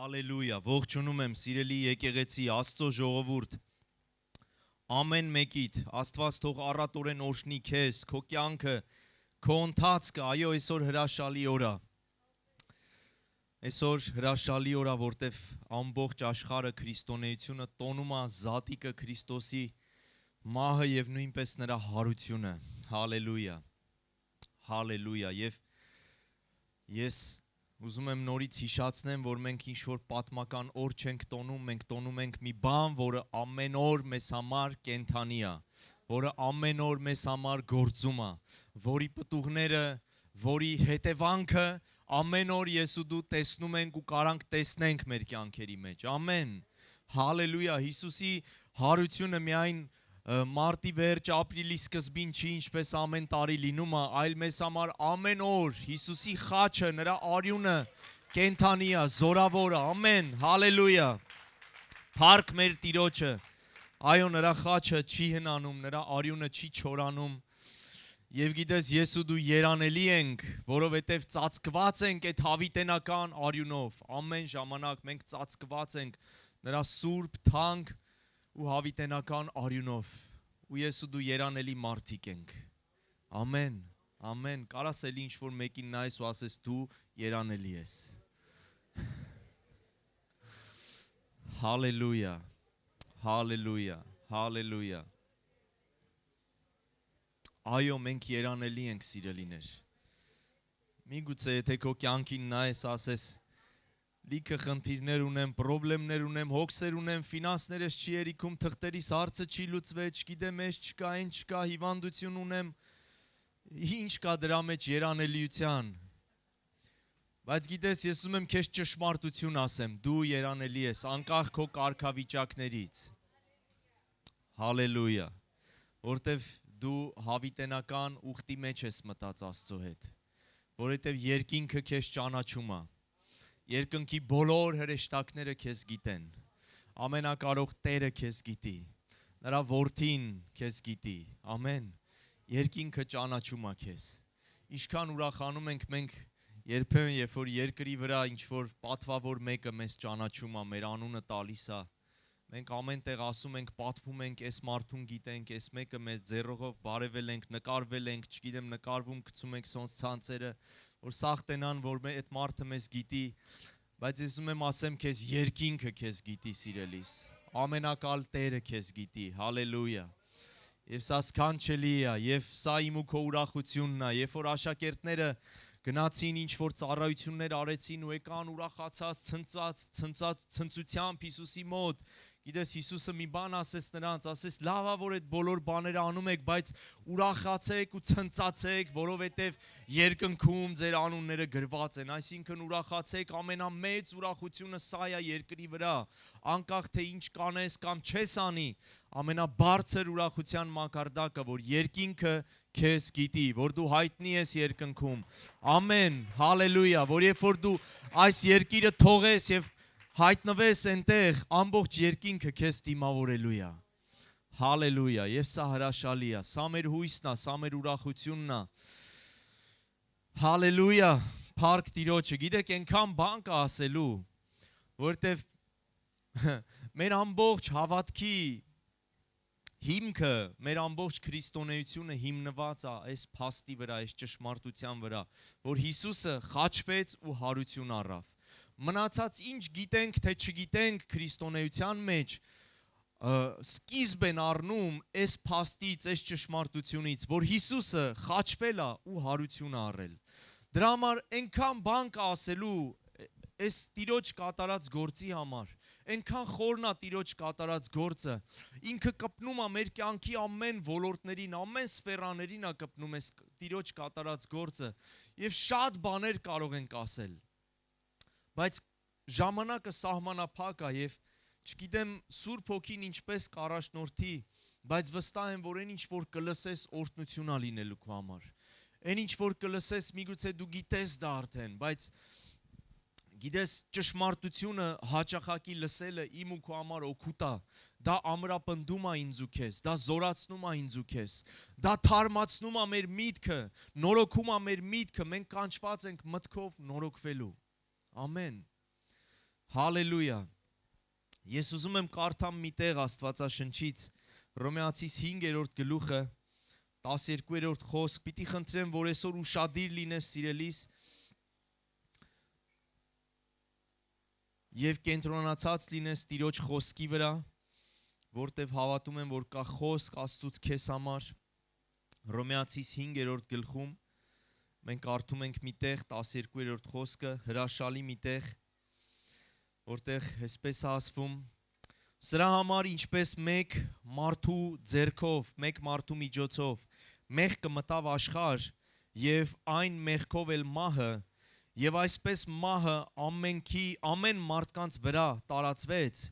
Հալելույա, ողջունում եմ սիրելի եկեղեցի Աստծո ժողովուրդ, ամեն մեկիդ, Աստված թող առատորեն օրհնի քեզ, քո կյանքը, քո ընթացքը, այո, այսօր հրաշալի օր է, այսօր հրաշալի օր է, որտև ամբողջ աշխարհը քրիստոնեությունը տոնում է զատիկը Քրիստոսի մահը եւ նույնպես նրա հարությունը, հալելույա, հալելույա, եւ ես ուզում եմ նորից հիշացնեմ, որ մենք ինչ-որ պատմական օր չենք տոնում, մենք տոնում ենք մի բան, որը ամեն օր մեզ համար կենդանի է, որը ամեն օր մեզ համար գործում է, որի պտուղները, որի հետևանքը ամեն օր ես ու դու տեսնում ենք ու կարանք տեսնենք մեր կյանքերի մեջ, ամեն, հալելույա, Հիսուսի հարությունը միայն մարտի վերջ, ապրիլի սկզբին չի, ինչպես ամեն տարի լինում է, այլ մեզ համար ամեն օր Հիսուսի խաչը, նրա արյունը կենդանի է, զորավոր է, ամեն, հալելույա, փառք մեր Տիրոջը, այո, նրա խաչը չի հնանում, նրա արյունը չի չորանում, եւ գիտես, ես ու դու երանելի ենք, որովհետեւ ծածկված ենք այդ հավիտենական արյունով, ամեն ժամանակ մենք ծածկված ենք նրա սուրբ, թանկ ու հավիտենական արյունով, ու ես ու դու երանելի մարդիկ ենք, ամեն, ամեն, կարաս էլի ինչ-որ մեկին նայես ու ասես դու երանելի ես, հալելույա, հալելույա, հալելույա, այո, մենք երանելի ենք սիրելիներ, միգուցե եթե քո կյանքին նայես ասես, լիքը խնդիրներ ունեմ, պրոբլեմներ ունեմ, հոգսեր ունեմ, ֆինանսներս չի երիքում, թղթերիս հարցը չի լուծվել, չգիտեմ, ես չկա, այն չկա, հիվանդություն ունեմ, ինչ կա դրա մեջ երանելիության, բայց գիտես, ես ուզում եմ քեզ ճշմարտություն ասեմ, դու երանելի ես, անկախ քո կարգավիճակներից, հալելույա, որտև դու հավիտենական ուխտի մեջ ես մտած Աստծո հետ, որովհետև երկինքը քեզ ճանաչում է, երկնքի բոլոր հրեշտակները քեզ գիտեն, ամենակարող Տերը քեզ գիտի, նրա որդին քեզ գիտի, ամեն, երկինքը ճանաչում է քեզ, ինչքան ուրախանում ենք մենք երբեմն, երբ որ երկրի վրա ինչ-որ պատվավոր մեկը մեզ ճանաչում է, մեր անունը տալիս է, մենք ամեն տեղ ասում ենք, պատմում ենք, այս մարդուն գիտենք, այս մեկը մեզ ձեռով բարևել ենք, նկարվել ենք, չգիտեմ, նկարվում գցում ենք սոնց ցանցերը, որ սաղ տենան, որ այդ մարդը մեզ գիտի, բայց ես ուզում եմ ասեմ քեզ, երկինքը քեզ գիտի սիրելիս, ամենակալ Տերը քեզ գիտի, հալելույա, եւ սա սքանչելի է, եւ սա իմ ու քո ուրախությունն է, երբ որ աշակերտները գնացին ինչ-որ ծառայություններ արեցին ու եկան ուրախացած, ցնծությամբ Հիսուսի մոտ, գիտես Հիսուսը մի բան ասեց նրանց, ասեց լավ է որ այդ բոլոր բաները անում եք, բայց ուրախացեք ու ցնծացեք, որովհետև երկնքում ձեր անունները գրված են, այսինքն ուրախացեք, ամենամեծ ուրախությունը սա է երկրի վրա, անկախ թե ինչ կանես կամ չես անի, ամենաբարձր ուրախության մակարդակը, որ երկինքը քեզ գիտի, որ դու հայտնի ես երկնքում, ամեն, հալելույա, որ երբ որ դու այս երկիրը թողես եւ հայտնվես այնտեղ, ամբողջ երկինքը քեզ դիմավորելու է, հալելույա, եւ սա հրաշալի է, սա մեր հույսն է, սա մեր ուրախությունն է, հալելույա, փառք Տիրոջը, գիտեք այնքան բան կա ասելու, որտեվ մեր ամբողջ հավատքի հիմքը, մեր ամբողջ քրիստոնեությունը հիմնված է այս փաստի վրա, այս ճշմարտության վրա, որ Հիսուսը խաչվեց ու հարություն առավ, մնացած ինչ գիտենք, թե չգիտենք քրիստոնեության մեջ, սկիզբ են առնում այս փաստից, այս ճշմարտությունից, որ Հիսուսը խաչվել է ու հարություն առել, դրա համար այնքան բան կա ասելու այս Տիրոջ կատարած գործի համար, այնքան խորն է Տիրոջ կատարած գործը, ինքը կպնում է մեր կյանքի ամեն ոլորտներին, ամեն սֆերաներին է կպնում այս Տիրոջ կատարած գործը եւ շատ բաներ կարող ենք ասել, բայց ժամանակը սահմանափակ է եւ չգիտեմ Սուրբ Հոգին ինչպես կառաջնորդի, բայց վստահ եմ, որ այն ինչ որ կլսես օրհնություն է լինելու քո համար, այն ինչ որ կլսես միգուցե դու գիտես դա արդեն, բայց գիտես ճշմարտությունը հաճախակի լսելը իմ ու քո համար օգուտ է, դա ամրապնդում է ինձ ու քեզ, դա զորացնում է ինձ ու քեզ, դա թարմացնում է մեր միտքը, նորոգում է մեր միտքը, մենք կանչված ենք մտքով նորոգվելու, ամեն, Հալելույա։ Ես ուզում եմ կարդամ մի տեղ Աստվածաշնչից, Հռոմեացիս 5-րդ գլուխը, 12-րդ խոսք, պիտի խնդրեմ, որ այսօր ուշադիր լինես սիրելիս և կենտրոնացած լինես Տիրոջ խոսքի վրա, որտև հավատում եմ, որ կա խոսք Աստծուց քեզ համար։ Հռոմեացիս 5-րդ գլխում մենք կարդում ենք մի տեղ 12-րդ խոսքը, հրաշալի մի տեղ, որտեղ այսպես է ասվում. Սրա համար ինչպես մեկ մարդու ձեռքով, մեկ մարդու միջոցով մեղքը մտավ աշխարհ եւ այն մեղքով էլ մահը, եւ այսպես մահը ամեն մարդկանց վրա տարածվեց,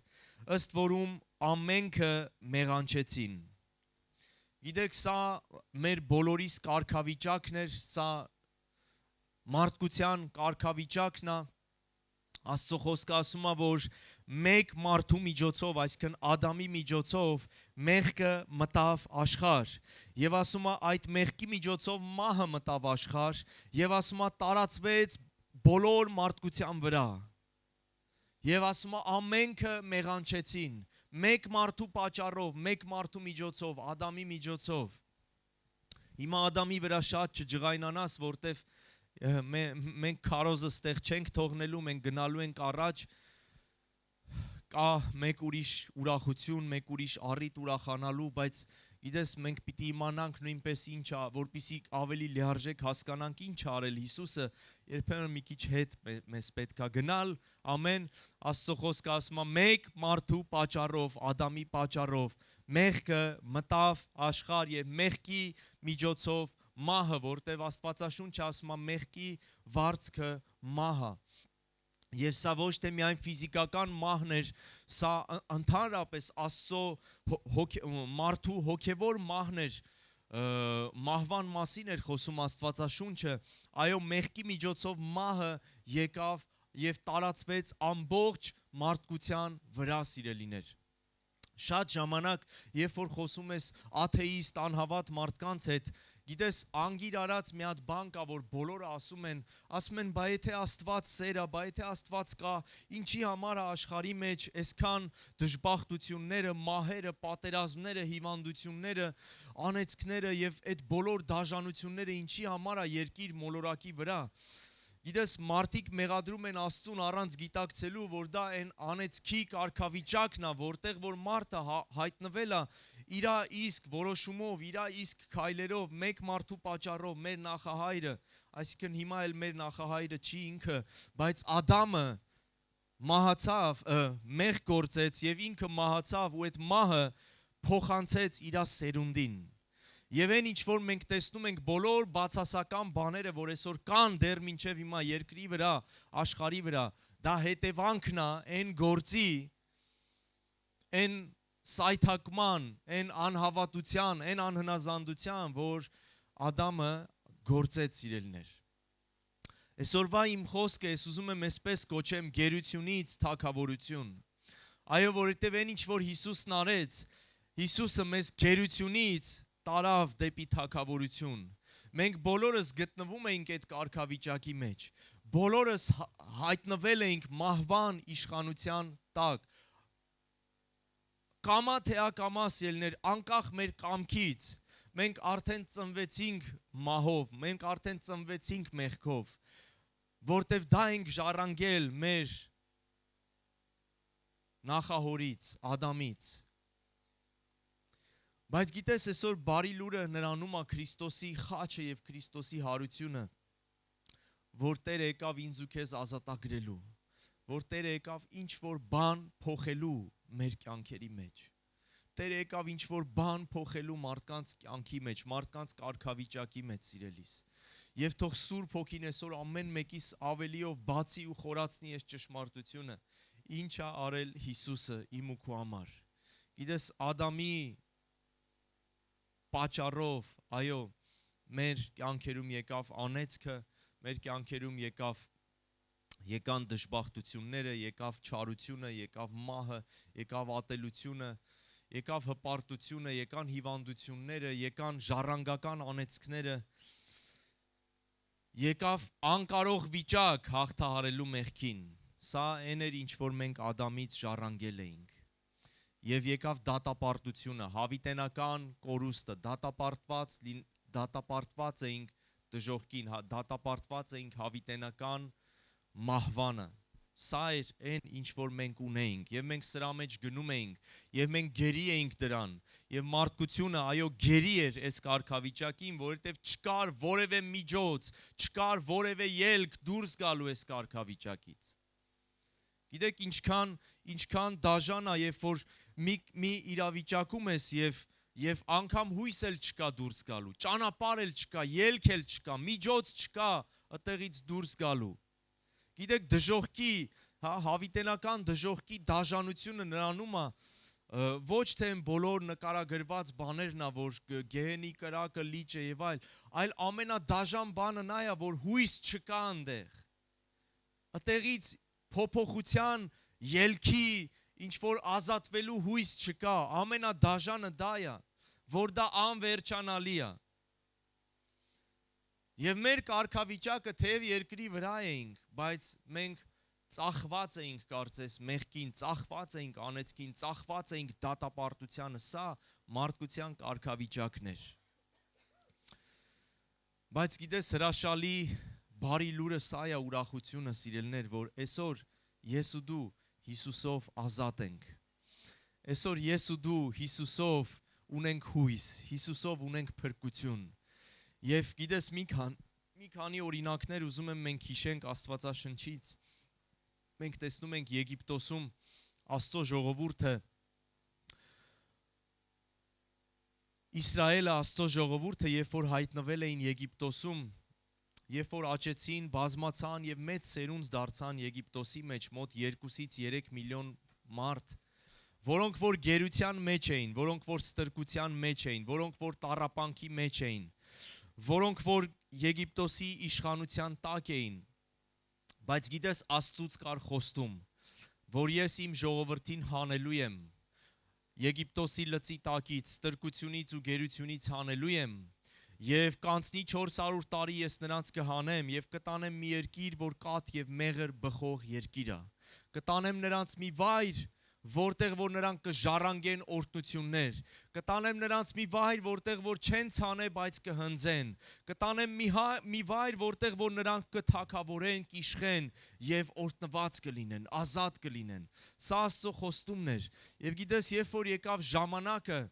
ըստ որում ամենքը մեղանչեցին։ Գիտեք, սա մեր բոլորիս կարգավիճակն էր, սա մարդկության կարգավիճակն է։ Աստծո խոսքը ասում է, որ մեկ մարդու միջոցով, այսինքն Ադամի միջոցով մեղքը մտավ աշխարհ, եւ ասում է այդ մեղքի միջոցով մահը մտավ աշխարհ, եւ ասում է տարածվեց բոլոր մարդկության վրա, եւ ասում է ամենքը մեղանչեցին, մեկ մարդու պատճառով, մեկ մարդու միջոցով, Ադամի միջոցով։ Հիմա Ադամի վրա շատ չջղայնանաս, որտեվ մենք քարոզը ստեղ չենք թողնելու, մենք գնալու ենք առաջ, կա մեկ ուրիշ ուրախություն, մեկ ուրիշ առիթ ուրախանալու, բայց գիտես մենք պիտի իմանանք նույնպես ինչ է, որպեսզի ավելի լիարժեք հասկանանք ինչ է արել Հիսուսը, երբեմն մի քիչ հետ մեզ պետք է գնալ, ամեն Աստծո խոսքը ասում է մեկ մարդու պատճառով, Ադամի պատճառով մեղքը մտավ աշխարհ եւ մեղքի միջոցով մահը, որտեվ Աստվածաշունչը ասում է մեղքի վարձքը մահը։ Եվ սա ոչ թե միայն ֆիզիկական մահն էր, սա ընդհանրապես Աստծո մարդու հոգևոր մահն էր, մահվան մասին էր խոսում Աստվածաշունչը, այո, մեղքի միջոցով մահը եկավ եւ տարածվեց ամբողջ մարդկության վրա, սիրելիներ։ Շատ ժամանակ, երբ որ խոսում ես աթեիստ, անհավատ մարդկանց հետ, գիտես, անգիր արած մի հատ բան կա, որ բոլորը ասում են, բա եթե Աստված սեր է, բա եթե Աստված կա, ինչի համար է աշխարհի մեջ այսքան դժբախտությունները, մահերը, պատերազմները, հիվանդությունները, անեծքները եւ այդ բոլոր դաժանությունները ինչի համար է երկիր մոլորակի վրա։ Գիտես, մարդիկ մեղադրում են Աստծուն առանց գիտակցելու, որ դա այն անեծքի կարգավիճակն է, որտեղ որ մարդը հայտնվել է իր իսկ որոշումով, իր իսկ քայլերով, մեկ մարդու պատճառով, մեր նախահայրը, այսինքն հիմա էլ մեր նախահայրը չի ինքը, բայց Ադամը մահացավ, մեղք գործեց եւ ինքը մահացավ ու այդ մահը փոխանցեց իր սերունդին։ Եվ այն ինչ որ մենք տեսնում ենք բոլոր բացասական բաները, որ այսօր կան դեռ մինչև հիմա երկրի վրա, աշխարհի վրա, դա հետևանքն է այն գործի, այն սայթակման, այն անհավատության, այն անհնազանդության, որ Ադամը գործեց, սիրելիներ։ Այսօրվա իմ խոսքը ես ուզում եմ այսպես կոչեմ գերությունից թագավորություն։ Այո, որովհետև այն ինչ որ Հիսուսն արեց, Հիսուսը մեզ գերությունից տարավ դեպի թագավորություն։ Մենք բոլորս գտնվում էինք այդ կարգավիճակի մեջ։ Բոլորս հայտնվել էինք մահվան իշխանության տակ։ Կամա թե ակամա, սիրելիներ, անկախ մեր կամքից, մենք արդեն ծնվեցինք մահով, մենք արդեն ծնվեցինք մեղքով, որտև դա ենք ժառանգել մեր նախահորից, Ադամից։ Բայց գիտես, այսօր բարի լուրը նրանում է Քրիստոսի խաչը եւ Քրիստոսի հարությունը, որ Տերը եկավ ինձ ու քեզ ազատագրելու, որ Տերը եկավ ինչ որ բան փոխելու մեր կյանքերի մեջ։ Տերը եկավ ինչ որ բան փոխելու մարդկանց կյանքի մեջ, մարդկանց կարգավիճակի մեջ, սիրելիս։ Եվ թող Սուրբ Հոգին այսօր ամեն մեկիս ավելիով բացի ու խորացնի այս ճշմարտությունը, ինչ է արել Հիսուսը իմ ու քո համար։ Գիտես, Ադամի պատճառով, այո, մեր կյանքերում եկավ անեծքը, մեր կյանքերում եկան դժբախտությունները, եկավ չարությունը, եկավ մահը, եկավ ատելությունը, եկավ հպարտությունը, եկան հիվանդությունները, եկան ժառանգական անեծքները, եկավ անկարող վիճակ հաղթահարելու մեղքին, Սա այն էր, ինչ որ մենք Ադամից ժառանգել էինք։ Եվ եկավ դատապարտությունը, հավիտենական կորուստը, դատապարտված էինք դժոխքին, դատապարտված էինք հավիտենական մահվանը։ Սա էր այն, ինչ որ մենք ունեինք, եւ մենք սրա մեջ գնում էինք, եւ մենք գերի էինք դրան, եւ մարդկությունը, այո, գերի էր այս կարգավիճակին, որովհետեւ չկար որևէ միջոց, չկար որևէ ելք դուրս գալու այս կարգավիճակից։ Գիտեք, ինչքան դաժան է, երբ որ մի իրավիճակում ես եւ անգամ հույս էլ չկա դուրս գալու, ճանապարհ էլ չկա, ելք էլ չկա, միջոց չկա այդտեղից դուրս գալու։ Գիտեք, դժոխքի, հավիտենական դժոխքի դաժանությունը նրանում է, ոչ թե բոլոր նկարագրված բաներն է, որ գեհենի կրակը, լիճը եւ այլ ամենադաժան բանը նա է, որ հույս չկա այնտեղ։ Այդտեղից փոփոխության, ելքի, ինչ որ ազատվելու հույս չկա, ամենադաժանը դա է, որ դա անվերջանալի է։ Եվ մեր կարգավիճակը թեև երկրի վրա էինք, բայց մենք ծախված էինք կարծես մեղքին, ծախված էինք անեծքին, ծախված էինք դատապարտությանը, սա մարդկության կարգավիճակն էր։ Բայց գիտես, հրաշալի բարի լուրը սա է, ուրախությունը սիրելիներ, որ այսօր ես ու դու Հիսուսով ազատ ենք։ Այսօր ես ու դու Հիսուսով ունենք հույս, Հիսուսով ունենք փրկություն։ Եվ գիտես, մի քանի օրինակներ ուզում եմ մենք հիշենք Աստվածաշնչից։ Մենք տեսնում ենք Եգիպտոսում Աստծո ժողովուրդը, Իսրայելը, Աստծո ժողովուրդը, երբ որ հայտնվել էին Եգիպտոսում, երբ որ աճեցին, բազմացան եւ մեծ սերունդ դարձան Եգիպտոսի մեջ մոտ 2-ից 3 միլիոն մարդ, որոնք որ գերության մեջ էին, որոնք որ ստրկության մեջ էին, որոնք որ տառապանքի մեջ էին, որոնք որ Եգիպտոսի իշխանության տակ էին, բայց գիտես, Աստծուց կար խոստում, որ ես իմ ժողովրդին հանելու եմ, Եգիպտոսի լծի տակից, ստրկությունից ու գերությունից հանելու եմ, եւ կանցնի 400 տարի ես նրանց կհանեմ եւ կտանեմ մի երկիր, որ կաթ եւ մեղր բխող երկիր է, կտանեմ նրանց մի վայր, որտեղ որ նրանք կժառանգեն օրհնություններ, կտանեմ նրանց մի վայր, որտեղ որ չեն ցանե, բայց կհնձեն, կտանեմ մի վայր, որտեղ որ նրանք կթագավորեն, կիշխեն եւ օրհնված կլինեն, ազատ կլինեն։ Սա Աստծո խոստումն էր։ Եվ գիտես, երբ որ եկավ ժամանակը,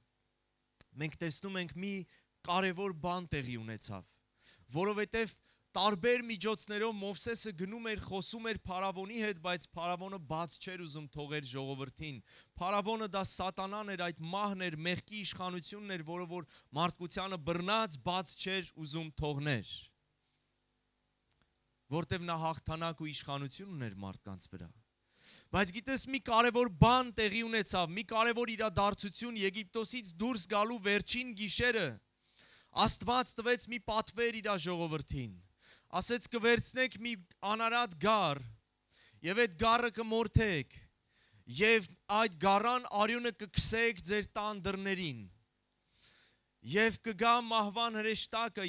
մենք տեսնում ենք մի կարևոր բան տեղի ունեցավ, որովհետև տարբեր միջոցներով Մովսեսը գնում էր, խոսում էր փարավոնի հետ, բայց փարավոնը բաց չէր ուզում թողեր ժողովրդին։ Փարավոնը դա սատանան էր, այդ մահն էր, մեղքի իշխանությունն էր, որը որ մարդկությանը բռնած բաց չէր ուզում թողներ։ Որտև նա հաղթանակ ու իշխանություն ուներ մարդկանց վրա։ Բայց գիտես, մի կարևոր բան տեղի ունեցավ, մի կարևոր իրադարձություն Եգիպտոսից դուրս գալու վերջին գիշերը Աստված տվեց մի պատվեր իր ժողովրդին։ Ասեց կվերցնեք մի անարատ գառ եւ այդ գառը կմորթեք եւ այդ գառան արյունը կքսեք ձեր տան դռներին եւ կգա մահվան հրեշտակը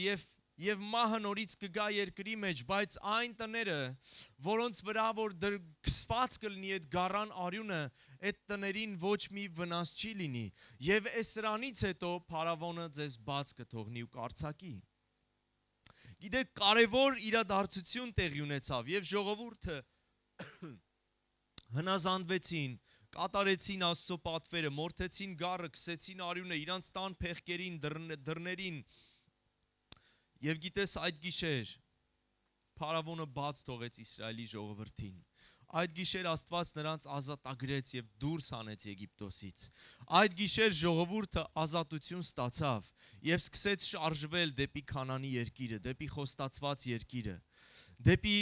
եւ մահը նորից կգա երկրի մեջ, բայց այն տները, որոնց վրա որ քսված կլինի այդ գառան արյունը, այդ տներին ոչ մի վնաս չի լինի եւ այս սրանից հետո փարավոնը ձեզ բաց կթողնի ու կարձակի։ Գիտեք, կարևոր իրադարձություն տեղի ունեցավ եւ ժողովուրդը հնազանդվեցին, կատարեցին Աստծո պատվերը, մորթեցին գառը, քսեցին արյունը իրանց տան փեղկերին, դռներին։ Եվ գիտես, այդ գիշեր փարավոնը բաց թողեց Իսրայելի ժողովրդին։ Այդ գիշեր Աստված նրանց ազատագրեց եւ դուրս հանեց Եգիպտոսից։ Այդ գիշեր ժողովուրդը ազատություն ստացավ եւ սկսեց շարժվել դեպի Քանանի երկիրը, դեպի խոստացված երկիրը, դեպի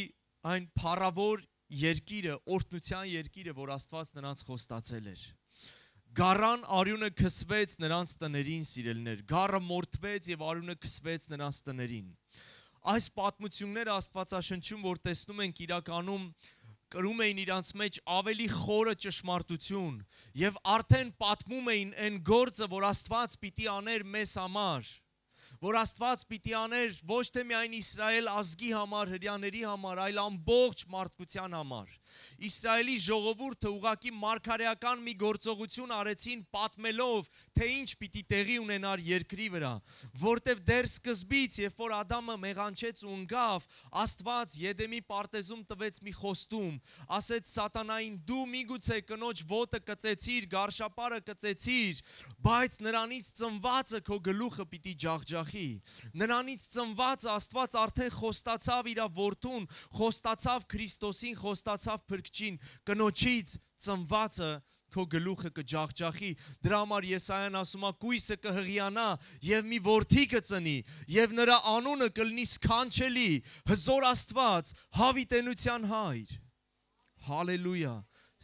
այն փառավոր երկիրը, օրհնության երկիրը, որ Աստված նրանց խոստացել էր։ Գառան արյունը քսվեց նրանց տներին, սիրելիներ, գառը մորթվեց եւ արյունը քսվեց նրանց տներին։ Այս պատմությունները Աստվածաշնչում, որ տեսնում ենք, իրականում կրում էին իրանց մեջ ավելի խորը ճշմարտություն եւ արդեն պատմում էին այն գործը, որ Աստված պիտի աներ մեզ համար, որ Աստված պիտի աներ ոչ թե միայն Իսրայել ազգի համար, հրյաների համար, այլ ամբողջ մարդկության համար։ Իսրայելի ժողովուրդը ուղղակի մարգարեական մի գործողություն արեցին պատմելով, թե ինչ պիտի տեղի ունենար երկրի վրա, որտև դեռ սկզբից, երբ որ Ադամը մեղանչեց ու ընկավ, Աստված Եդեմի պարտեզում տվեց մի խոստում, ասեց Սատանային՝ դու միգուցե կնոջ ոտը կծեցիր, գարշապարը կծեցիր, բայց նրանից ծնվածը քո գլուխը պիտի ջախջախի։ Նրանից ծնվածը Աստված արդեն խոստացավ իր որդուն, խոստացավ Քրիստոսին, խոստացավ Փրկչին, կնոջից ծնվածը քո գլուխը կջախջախի։ Դրա համար Եսայան ասում է՝ կույսը կհղիանա եւ մի որդի կծնի եւ նրա անունը կլինի սքանչելի, հզոր Աստված, հավիտենության հայր։ Հալելույա։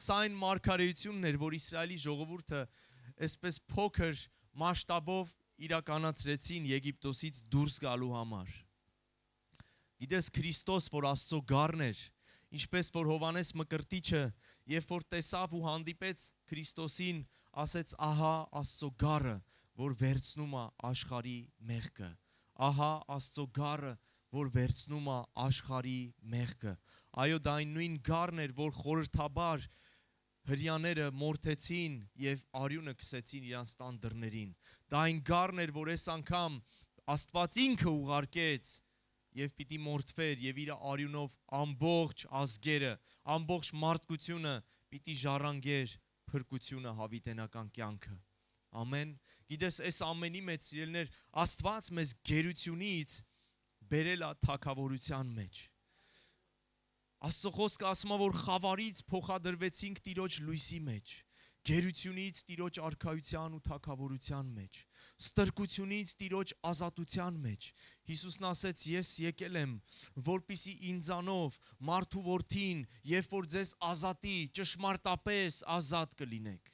Սա այն մարգարեությունն էր, որ Իսրայելի ժողովուրդը այսպես փոքր մասշտաբով իրականացրեցին Եգիպտոսից դուրս գալու համար։ Գիտես, Քրիստոս, որ Աստծո գառն էր, ինչպես որ Հովհաննես Մկրտիչը, երբ որ տեսավ ու հանդիպեց Քրիստոսին, ասեց՝ ահա Աստծո գառը, որ վերցնում է աշխարհի մեղքը։ Ահա Աստծո գառը, որ վերցնում է աշխարհի մեղքը։ Այո, դա այն նույն գառն էր, որ խորհրդաբար հրյաները մորթեցին եւ արյունը քսեցին իրանց տան դռներին։ Դա այն գառն էր, որ այս անգամ Աստված ինքը ուղարկեց եւ պիտի մորթվեր եւ իր արյունով ամբողջ ազգերը, ամբողջ մարդկությունը պիտի ժառանգեր փրկությունը, հավիտենական կյանքը։ Ամեն։ Գիտես, այս ամենի մեջ, սիրելիներ, Աստված մեզ գերությունից բերել է թագավորության մեջ։ Աստծո խոսքը ասում է, որ խավարից փոխադրվեցինք Տիրոջ լույսի մեջ, գերությունից Տիրոջ արքայության ու թագավորության մեջ, ստրկությունից Տիրոջ ազատության մեջ։ Հիսուսն ասեց՝ ես եկել եմ, որպեսզի ինձանով մարդու որդին, երբ որ ձեզ ազատի, ճշմարտապես ազատ կլինեք։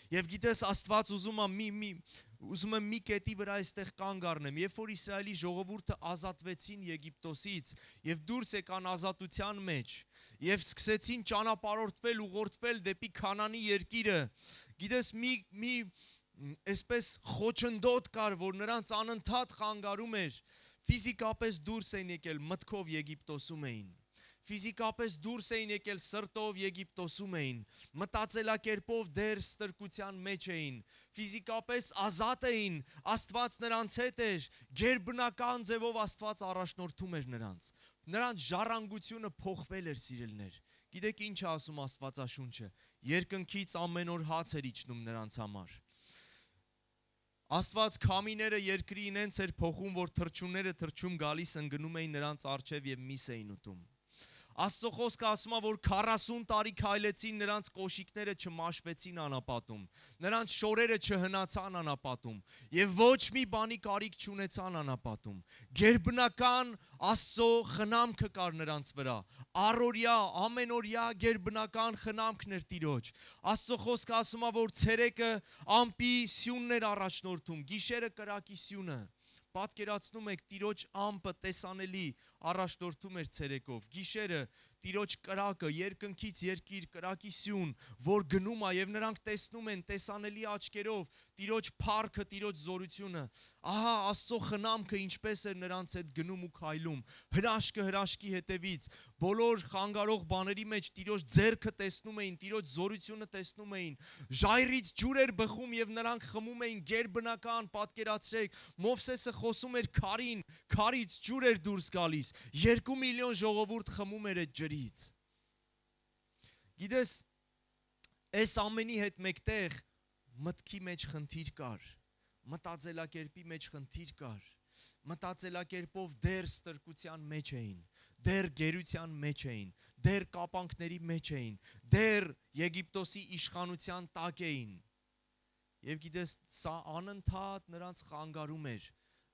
Եվ գիտես, Աստված ուզում եմ մի կետի վրա այստեղ կանգ առնեմ, երբ որ Իսրայելի ժողովուրդը ազատվեցին Եգիպտոսից եւ դուրս եկան ազատության մեջ եւ սկսեցին ճանապարհորդվել, ուղղորդվել դեպի Քանանի երկիրը, գիտես, մի այսպես խոչընդոտ կար, որ նրանց անընդհատ խանգարում էր, ֆիզիկապես դուրս էին եկել, մտքով Եգիպտոսում էին, ֆիզիկապես դուրս էին եկել, սրտով Եգիպտոսում էին, մտածելակերպով դեռ ստրկության մեջ էին, ֆիզիկապես ազատ էին, Աստված նրանց հետ էր, գերբնական ձևով Աստված առաջնորդում էր նրանց ժառանգությունը փոխվել էր, սիրելիներ։ Գիտեք ինչ է ասում Աստվածաշունչը, երկնքից ամեն օր հաց էր իջնում նրանց համար։ Աստված քամիները երկրի ինենց էր փոխում, որ թռչունները թռչում գալիս ընկնում էին նրանց առջև եւ միս էին ուտում։ Աստծո խոսքը ասում է, որ 40 տարի քայլեցին, նրանց կոշիկները չմաշվեցին անապատում, նրանց շորերը չհնացան անապատում եւ ոչ մի բանի կարիք չունեցան անապատում։ Գերբնական Աստծո խնամքը կար նրանց վրա, առօրյա, ամենօրյա գերբնական խնամքն էր Տիրոջ։ Աստծո խոսքը ասում է, որ ցերեկը ամպի սյունն էր առաջնորդում, գիշերը կրակի սյունը։ Պատկերացնում եք, Տիրոջ ամպը տեսանելի առաջնորդում էր ցերեկով, գիշերը Տիրոջ կրակը, երկնքից երկիր կրակի սյուն, որ գնում է եւ նրանք տեսնում են տեսանելի աչքերով Տիրոջ փառքը, Տիրոջ զորությունը։ Ահա Աստծո խնամքը ինչպես էր նրանց հետ գնում ու քայլում, հրաշքը հրաշքի հետևից, բոլոր խանգարող բաների մեջ Տիրոջ ձեռքը տեսնում էին, Տիրոջ զորությունը տեսնում էին, ժայռից ջուր էր բխում եւ նրանք խմում էին գերբնական, պատկերացրեք, Մովսեսը խոսում էր քարին, քարից ջուր էր դուրս գալիս, 2 միլիոն ժողովուրդ խմում էր այդ ջրից։ Գիտես, այս ամենի հետ մեկտեղ մտքի մեջ խնդիր կար, մտածելակերպի մեջ խնդիր կար, մտածելակերպով դեռ ստրկության մեջ էին, դեռ գերության մեջ էին, դեռ կապանքների մեջ էին, դեռ Եգիպտոսի իշխանության տակ էին։ Եվ գիտես, սա անընդհատ նրանց խանգարում էր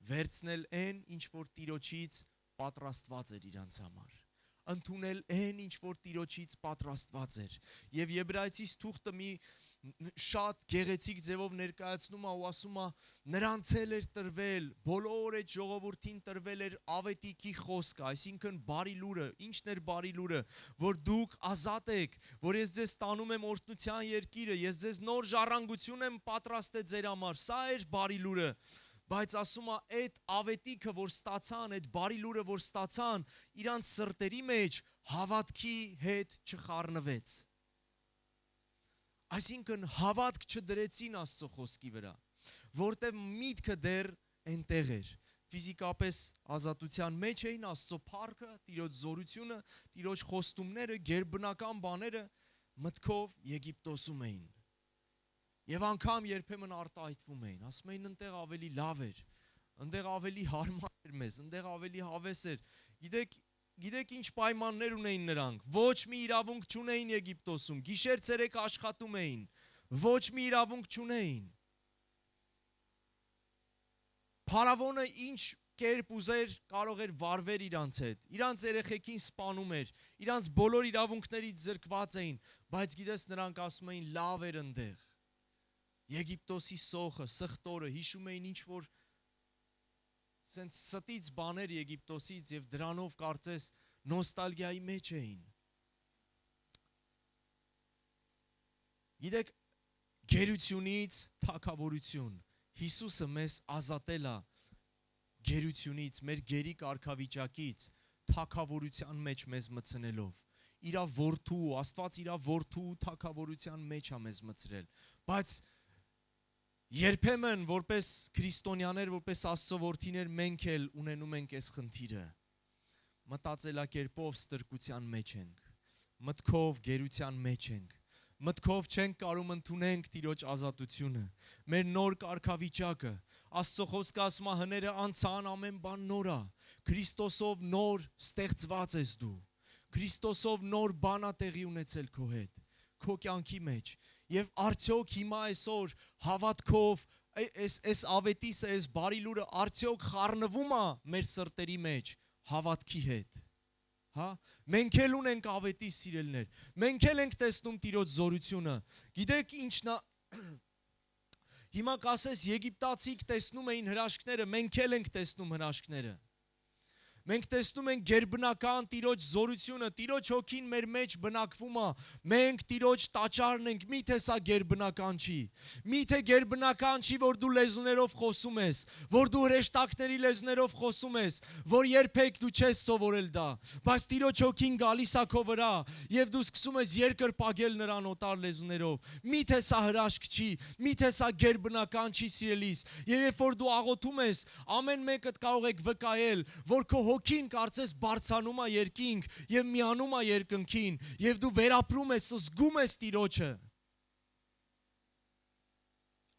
վերցնել այն, ինչ որ Տիրոջից պատրաստված էր իրանց համար, ընդունել այն, ինչ որ Տիրոջից պատրաստված էր։ Եվ Եբրայեցիս թուղթը մի շատ գեղեցիկ ձևով ներկայացնում է ու ասում է, նրանց էլ էր տրվել, բոլոր այդ ժողովրդին տրվել էր ավետիքի խոսքը, այսինքն բարի լուրը, ինչն էր բարի լուրը, որ դուք ազատ եք, որ ես ձեզ տանում եմ օրհնության երկիրը, ես ձեզ նոր ժառանգություն եմ պատրաստել ձեր համար, սա էր բարի լուրը, բայց ասում է այդ ավետիքը, որ ստացան, այդ բարի լուրը, որ ստացան, իրանց սրտերի մեջ հավատքի հետ չխառնվեց։ Այսինքն հավատք չդրեցին Աստծո խոսքի վրա, որտեղ միտքը դեռ այնտեղ էր։ Ֆիզիկապես ազատության մեջ էին, Աստծո փառքը, Տիրոջ զորությունը, Տիրոջ խոստումները, գերբնական բաները մտքով Եգիպտոսում էին։ Եվ անգամ երբեմն արտահայտվում էին, ասում էին ընտեղ ավելի լավ էր, ընտեղ ավելի հարմար էր մեզ, ընտեղ ավելի հավես էր։ Գիտեք ինչ պայմաններ ունեին նրանք, ոչ մի իրավունք չունեին Եգիպտոսում, գիշեր ցերեկ աշխատում էին, ոչ մի իրավունք չունեին։ Փարավոնը ինչ կերպ ուզեր կարող էր վարվել իրանց հետ, իրանց երեխեքին սպանում էր, իրանց բոլոր իրավունքներից զրկված էին, բայց գիտես նրանք ասում էին լավ էր ընդեղ։ Եգիպտոսի սոխը, սխտորը, հիշում էին ինչ որ սենց ստից բաներ Եգիպտոսից և դրանով կարծես նոստալգիայի մեջ էին։ Գիտեք, գերությունից թագավորություն, Հիսուսը մեզ ազատել է գերությունից, մեր գերի կարգավիճակից, թագավորության մեջ մեզ մտցնելով։ Իրա որդու, Աստված իրա որդու թագավորության մեջ է մեզ մտցրել։ Բայց երբեմն որպես քրիստոնյաներ, որպես Աստծո որդիներ մենք էլ ունենում ենք այս խնդիրը։ Մտածելակերպով ստրկության մեջ ենք, մտքով գերության մեջ ենք, մտքով չենք կարում ընդունենք Տիրոջ ազատությունը, մեր նոր կարգավիճակը, Աստծո խոսքը ասում է հները անցան, ամեն բան նոր է, Քրիստոսով նոր ստեղծված ես դու, Քրիստոսով նոր բան է տեղի ունեցել քո հետ, քո կյանքի մեջ, և արդյոք հիմա այսօր հավատքով, այս ավետիսը, այս բարի լուրը արդյոք խառնվում է մեր սրտերի մեջ հավատքի հետ։ Հա, մենք էլ ունենք ավետիս սիրելներ, մենք էլ ենք տեսնում Տիրոջ զորությունը, գիտեք ինչն է, հիմա կասես Եգիպտացիք տեսնում էին հրաշքները, մենք էլ ենք տեսնում հրաշքները, մենք տեսնում ենք գերբնական Տիրոջ զորությունը, Տիրոջ հոգին մեր մեջ բնակվում է, մենք Տիրոջ տաճարն ենք, միթե սա գերբնական չի, միթե գերբնական չի, որ դու լեզուներով խոսում ես, որ դու հրեշտակների լեզուներով խոսում ես, որ երբեք դու չես սովորել դա, բայց Տիրոջ հոգին գալիս է քո վրա, և դու սկսում ես երկրպագել նրան օտար լեզուներով, միթե սա հրաշք չի, միթե սա գերբնական չի սիրելիս, և երբ որ դու աղոթում ես, ամեն մեկդ կարող եք վկայել, որ քո հոգին կարծես բարձանում է երկինք և միանում է երկնքին և դու վերապրում ես, զգում ես Տիրոջը։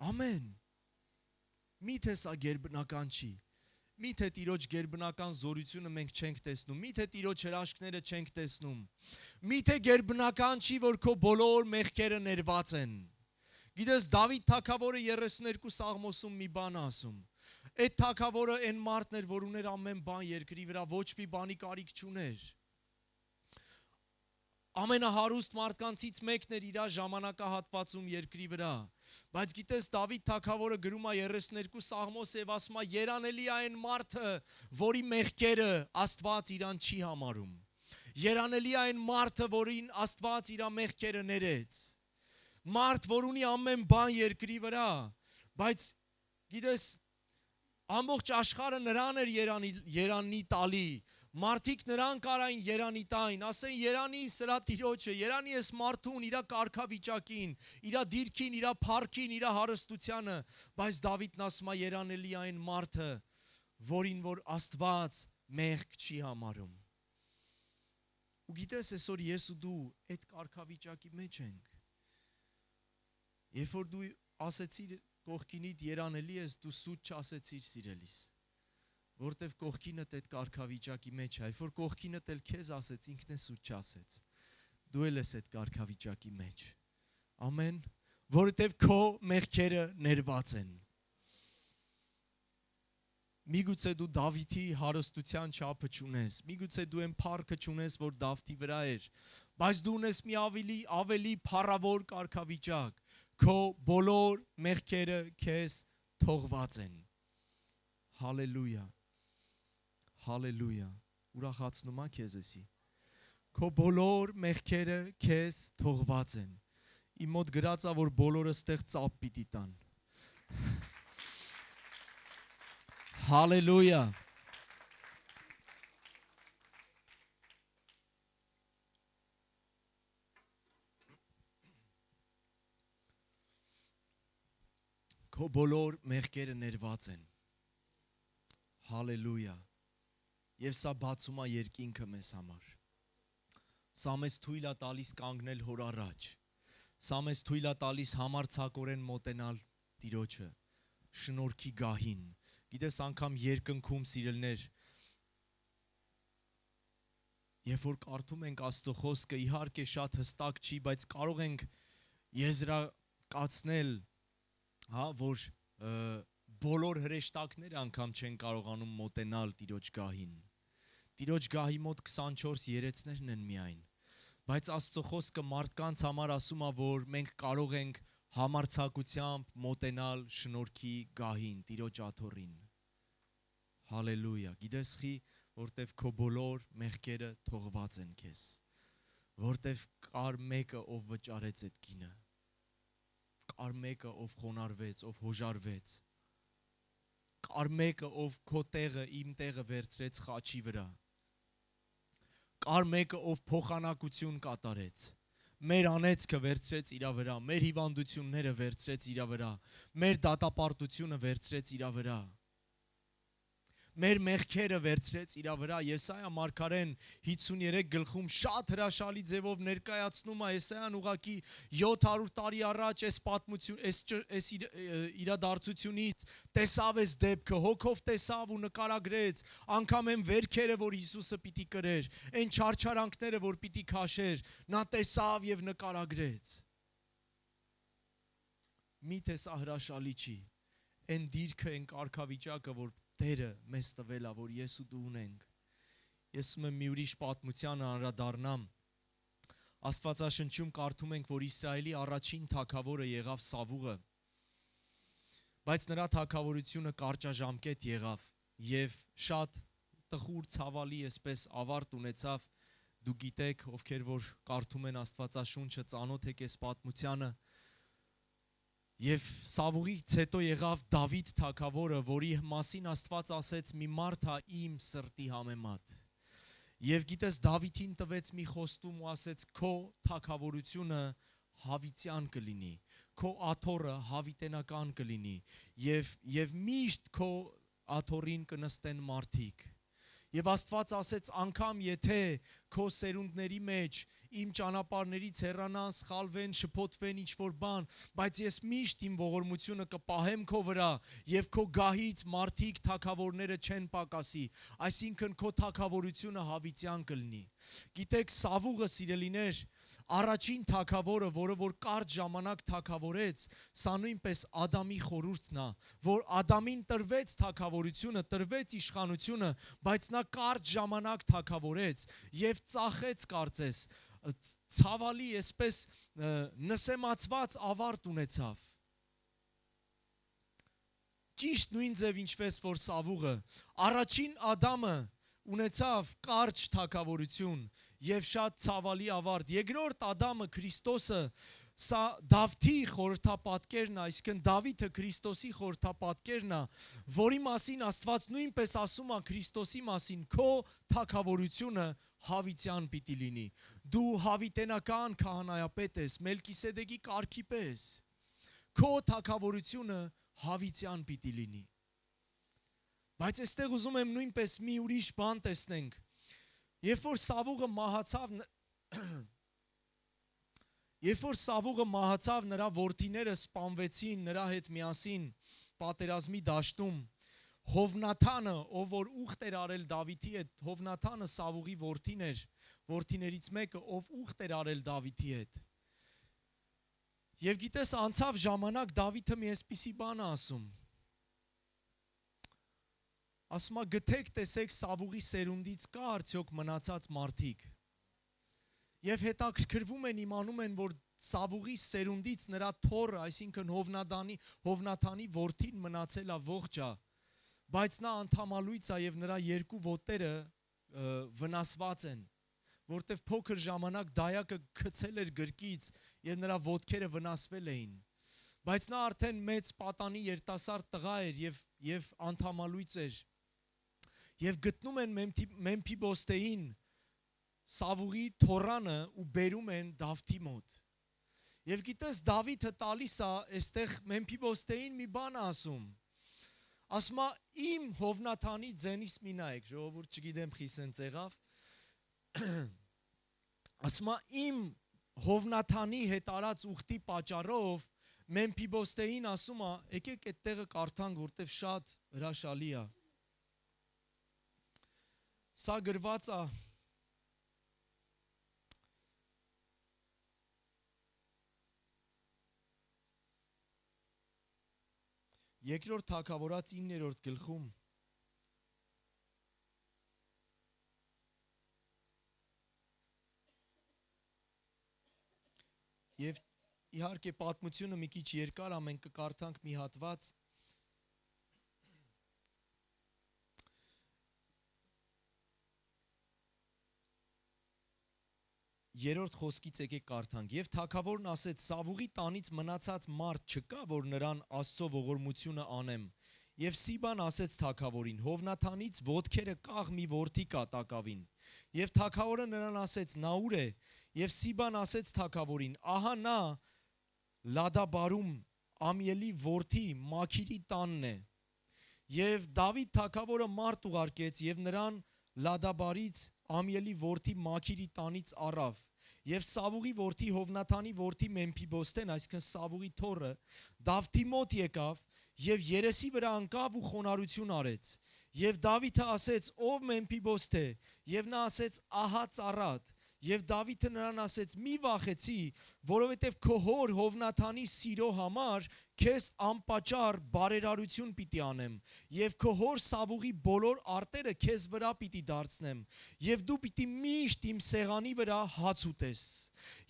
Ամեն։ Միթե սա գերբնական չի, միթե Տիրոջ գերբնական զորությունը մենք չենք տեսնում, միթե Տիրոջ հրաշքները չենք տեսնում, միթե գերբնական չի, որ քո բոլոր մեղքերը ներված են։ Գիտես, Դավիթ թագավորը 32 Սաղմոսում մի բան ասում, այդ թագավորը այն մարդն էր, որ ուներ ամեն բան երկրի վրա, ոչ մի բանի կարիք չուներ։ Ամենահարուստ մարդկանցից մեկն էր իր ժամանակահատվածում երկրի վրա, բայց գիտես Դավիթ թագավորը գրում է 32 Սաղմոս և ասում է երանելի է այն մարդը, որի մեղքերը Աստված իրան չի համարում, երանելի է այն մարդը, որին Աստված իր մեղքերը ներեց, մարդ, որ ունի ամեն բան երկրի վրա, բայց գիտես ամբողջ աշխարհը նրան էր երանի տալի, մարդիկ նրան կարային երանի տային, ասեն երանի սրա Տիրոջը, երանի ես մարդուն, իրա կարգավիճակին, իրա դիրքին, իրա փառքին, իրա հարստությանը, բայց Դավիթն ասում է երանելի այն մարդը, որին որ Աստված մեղք չի համարում։ Ու գիտես այսօր ես ու դու այդ կարգավիճակի մեջ ենք։ Երբ որ դու ասեցիր կողքինիդ երանելի ես, դու սուտ չասեցիր սիրելիս, որտև կողքինդ այդ կարգավիճակի մեջ է, երբ որ կողքինդ էլ քեզ ասեց, ինքն է սուտ չասեց, դու էլ ես այդ կարգավիճակի մեջ, ամեն, որտև քո մեղքերը ներված են, միգուցե դու Դավիթի հարստության չափը չունես, միգուցե դու այն փառքը չունես, որ Դավթի վրա էր, բայց դու ունես մի ավելի փառավոր կարգավիճակ, քո բոլոր մեղքերը քեզ թողված են։ Հալելույա, հալելույա, ուրախացնում է քեզ էսի։ Քո բոլոր մեղքերը քեզ թողված են։ Իմ մոտ գրած է, որ բոլորը ստեղ ծապ պիտի տան։ Հալելույա։ Քո բոլոր մեղքերը ներված են։ Հալելույա։ Եվ սա բացում է երկինքը մեզ համար։ Սա մեզ թույլ է տալիս կանգնել հոր առաջ։ Սա մեզ թույլ է տալիս համարձակորեն մոտենալ Տիրոջը, շնորհքի գահին։ Գիտես, անգամ երկնքում սիրելներ, երբ որ կարդում ենք Աստծո խոսքը, իհարկե շատ հստակ չի, բայց կարող ենք եզրակացնել, որ բոլոր հրեշտակները անգամ չեն կարողանում մոտենալ Տիրոջ գահին։ Տիրոջ գահի մոտ 24 երեցներն են միայն, բայց Աստծո խոսքը մարդկանց համար ասում է, որ մենք կարող ենք համարձակությամբ մոտենալ շնորհքի գահին, Տիրոջ աթոռին։ Հալելույա։ Գիտես խի, որտեվ քո բոլոր մեղքերը թողված են քեզ, որտեվ կար մեկը, ով վճարեց այդ գինը, կար մեկը, ով խոնարհվեց, ով հոժարվեց, կար մեկը, ով քո տեղը, իմ տեղը վերցրեց խաչի վրա, կար մեկը, ով փոխանակություն կատարեց, մեր անեծքը վերցրեց իր վրա, մեր հիվանդությունները վերցրեց իր վրա, մեր դատապարտությունը վերցրեց իր վրա, մեր մեղքերը վերցրեց իր վրա։ Եսայա մարգարեն 53 գլխում շատ հրաշալի ձևով ներկայացնում է Եսայան ուղակի 700 տարի առաջ այս պատմություն, այս իրադարձությունից տեսավ այս դեպքը, հոգով տեսավ ու նկարագրեց, անգամ այն վերքերը, որ Հիսուսը պիտի կրեր, այն չարչարանքները, որ պիտի քաշեր, նա տեսավ եւ նկարագրեց։ Միթե սա հրաշալի չի։ Այն դիրքը, այն կարգավիճակը, որ Տերը մեզ տվել է, որ ես ու դու ունենք։ Ես ում եմ մի ուրիշ պատմությանը անդրադառնամ։ Աստվածաշնչում կարդում ենք, որ Իսրայելի առաջին թագավորը եղավ Սավուղը, բայց նրա թագավորությունը կարճաժամկետ եղավ եւ շատ տխուր, ցավալի այսպես ավարտ ունեցավ։ Դու գիտեք, ովքեր որ կարդում են Աստվածաշունչը, ծանոթ եք այս պատմությանը։ Եվ Սավուղից հետո եղավ Դավիթ թագավորը, որի մասին Աստված ասեց՝ մի մարդ է իմ սրտի համեմատ։ Եվ գիտես, Դավիթին տվեց մի խոստում ու ասեց՝ քո թագավորությունը հավիտյան կլինի, քո աթոռը հավիտենական կլինի, եւ միշտ քո աթոռին կնստեն մարդիկ։ Եվ Աստված ասեց, անգամ եթե քո սերունդների մեջ իմ ճանապարհներից հեռանան, սխալվեն, շփոթվեն ինչ-որ բան, բայց ես միշտ իմ ողորմությունը կպահեմ քո վրա եւ քո գահից մարդիկ թագավորները չեն պակասի, այսինքն քո թագավորությունը հավիտյան կլինի։ Գիտեք, Սավուղը, սիրելիներ, առաջին թագավորը, որը որ կարճ ժամանակ թագավորեց, սա նույնպես Ադամի խորհուրդն է, որ Ադամին տրվեց թագավորությունը, տրվեց իշխանությունը, բայց նա կարճ ժամանակ թագավորեց եւ ծախեց, կարծես, ցավալի, այսպես նսեմացված ավարտ ունեցավ։ Ճիշտ նույն ձև ինչպես որ Սավուղը, առաջին Ադամը ունեցավ կարճ թագավորություն եւ շատ ցավալի ավարտ։ Երկրորդ Ադամը, Քրիստոսը, սա Դավթի խորհրդապատկերն է, այսինքն Դավիթը Քրիստոսի խորհրդապատկերն է, որի մասին Աստված նույնպես ասում է Քրիստոսի մասին, քո թագավորությունը հավիտյան պիտի լինի։ Դու հավիտենական քահանայապետ ես, Մելքիսեդեկի կարգի պես։ Քո թագավորությունը հավիտյան պիտի լինի։ Բայց այստեղ ուզում եմ նույնպես մի ուրիշ բան տեսնենք։ Երբ որ Սավուղը մահացավ, նրա որդիները սպանվեցին նրա հետ միասին պատերազմի դաշտում։ Հովնաթանը, ով որ ուխտ էր արել Դավիթի հետ, Հովնաթանը Սավուղի որդին էր, որդիներից մեկը, ով ուխտ էր արել Դավիթի հետ։ Եվ գիտես, անցավ ժամանակ, Դավիթը մի այսպիսի բան է ասում։ Ասում է, գտեք, տեսեք Սավուղի սերունդից կա արդյոք մնացած մարդիկ։ Եվ հետաքրքրվում են, իմանում են, որ Սավուղի սերունդից նրա թոռը, այսինքն Հովնաթանի որդին մնացել է ողջ է, բայց նա անդամալույց է եւ նրա երկու ոտները վնասված են, որտեվ փոքր ժամանակ դայակը գցել էր գրկից եւ նրա ոտքերը վնասվել էին։ Բայց նա արդեն մեծ պատանի երիտասարդ տղա էր եւ անդամալույց էր։ Եվ գտնում են Մեմփիբոստեին Սավուղի թորանը ու բերում են Դավթի մոտ։ Եվ գիտես Դավիթը տալիս է այստեղ Մեմփիբոստեին մի բան ասում։ Ասում է իմ Հովնաթանի ձենից մի նայեք, ժողովուրդ չգիտեմ խի սենց եղավ։ Ասում է իմ Հովնաթանի հետ արած ուխտի պատճառով Մեմփիբոստեին ասում է, եկեք այդ տեղը կարդանք, որտեվ շատ հրաշալի է։ Սա գրված է Երկրորդ Թագավորաց 9-րդ գլխում Եվ իհարկե պատմությունը մի քիչ երկար է, մենք կկարդանք մի հատված։ Երրորդ խոսքից եկեք կարդանք։ Եվ թագավորն ասեց. Սավուղի տանից մնացած մարդ չկա, որ նրան Աստծո ողորմությունը անեմ։ Եվ Սիբան ասեց թագավորին. Հովնաթանից ոտքերը կաղ մի որդի կա տակավին։ Եվ թագավորը նրան ասեց. նա ուր է։ Եվ Սիբան ասեց թագավորին. ահա նա Լադաբարում Ամիելի որդի Մաքիրի տանն է։ Եվ Դավիթ թագավորը մարդ ուղարկեց եւ նրան Լադաբարից Ամիելի որդի Մաքիրի տանից առավ։ Եվ Սավուղի որդի Հովնաթանի որդի Մեմփիբոստեն, այսինքն Սավուղի թոռը, Դավթի մոտ եկավ եւ երեսի վրա ընկավ ու խոնարհություն արեց։ Եվ Դավիթը ասեց. ով Մեմփիբոստե, եւ նա ասեց. ահա ծառատ։ Եվ Դավիթը նրան ասեց. մի վախեցի, որովհետև քո հոր Հովնաթանի սիրո համար քեզ անպատճառ բարերարություն պիտի անեմ, եւ քո հոր Սավուղի բոլոր արտերը քեզ վրա պիտի դարձնեմ, եւ դու պիտի միշտ իմ սեղանի վրա հաց ուտես։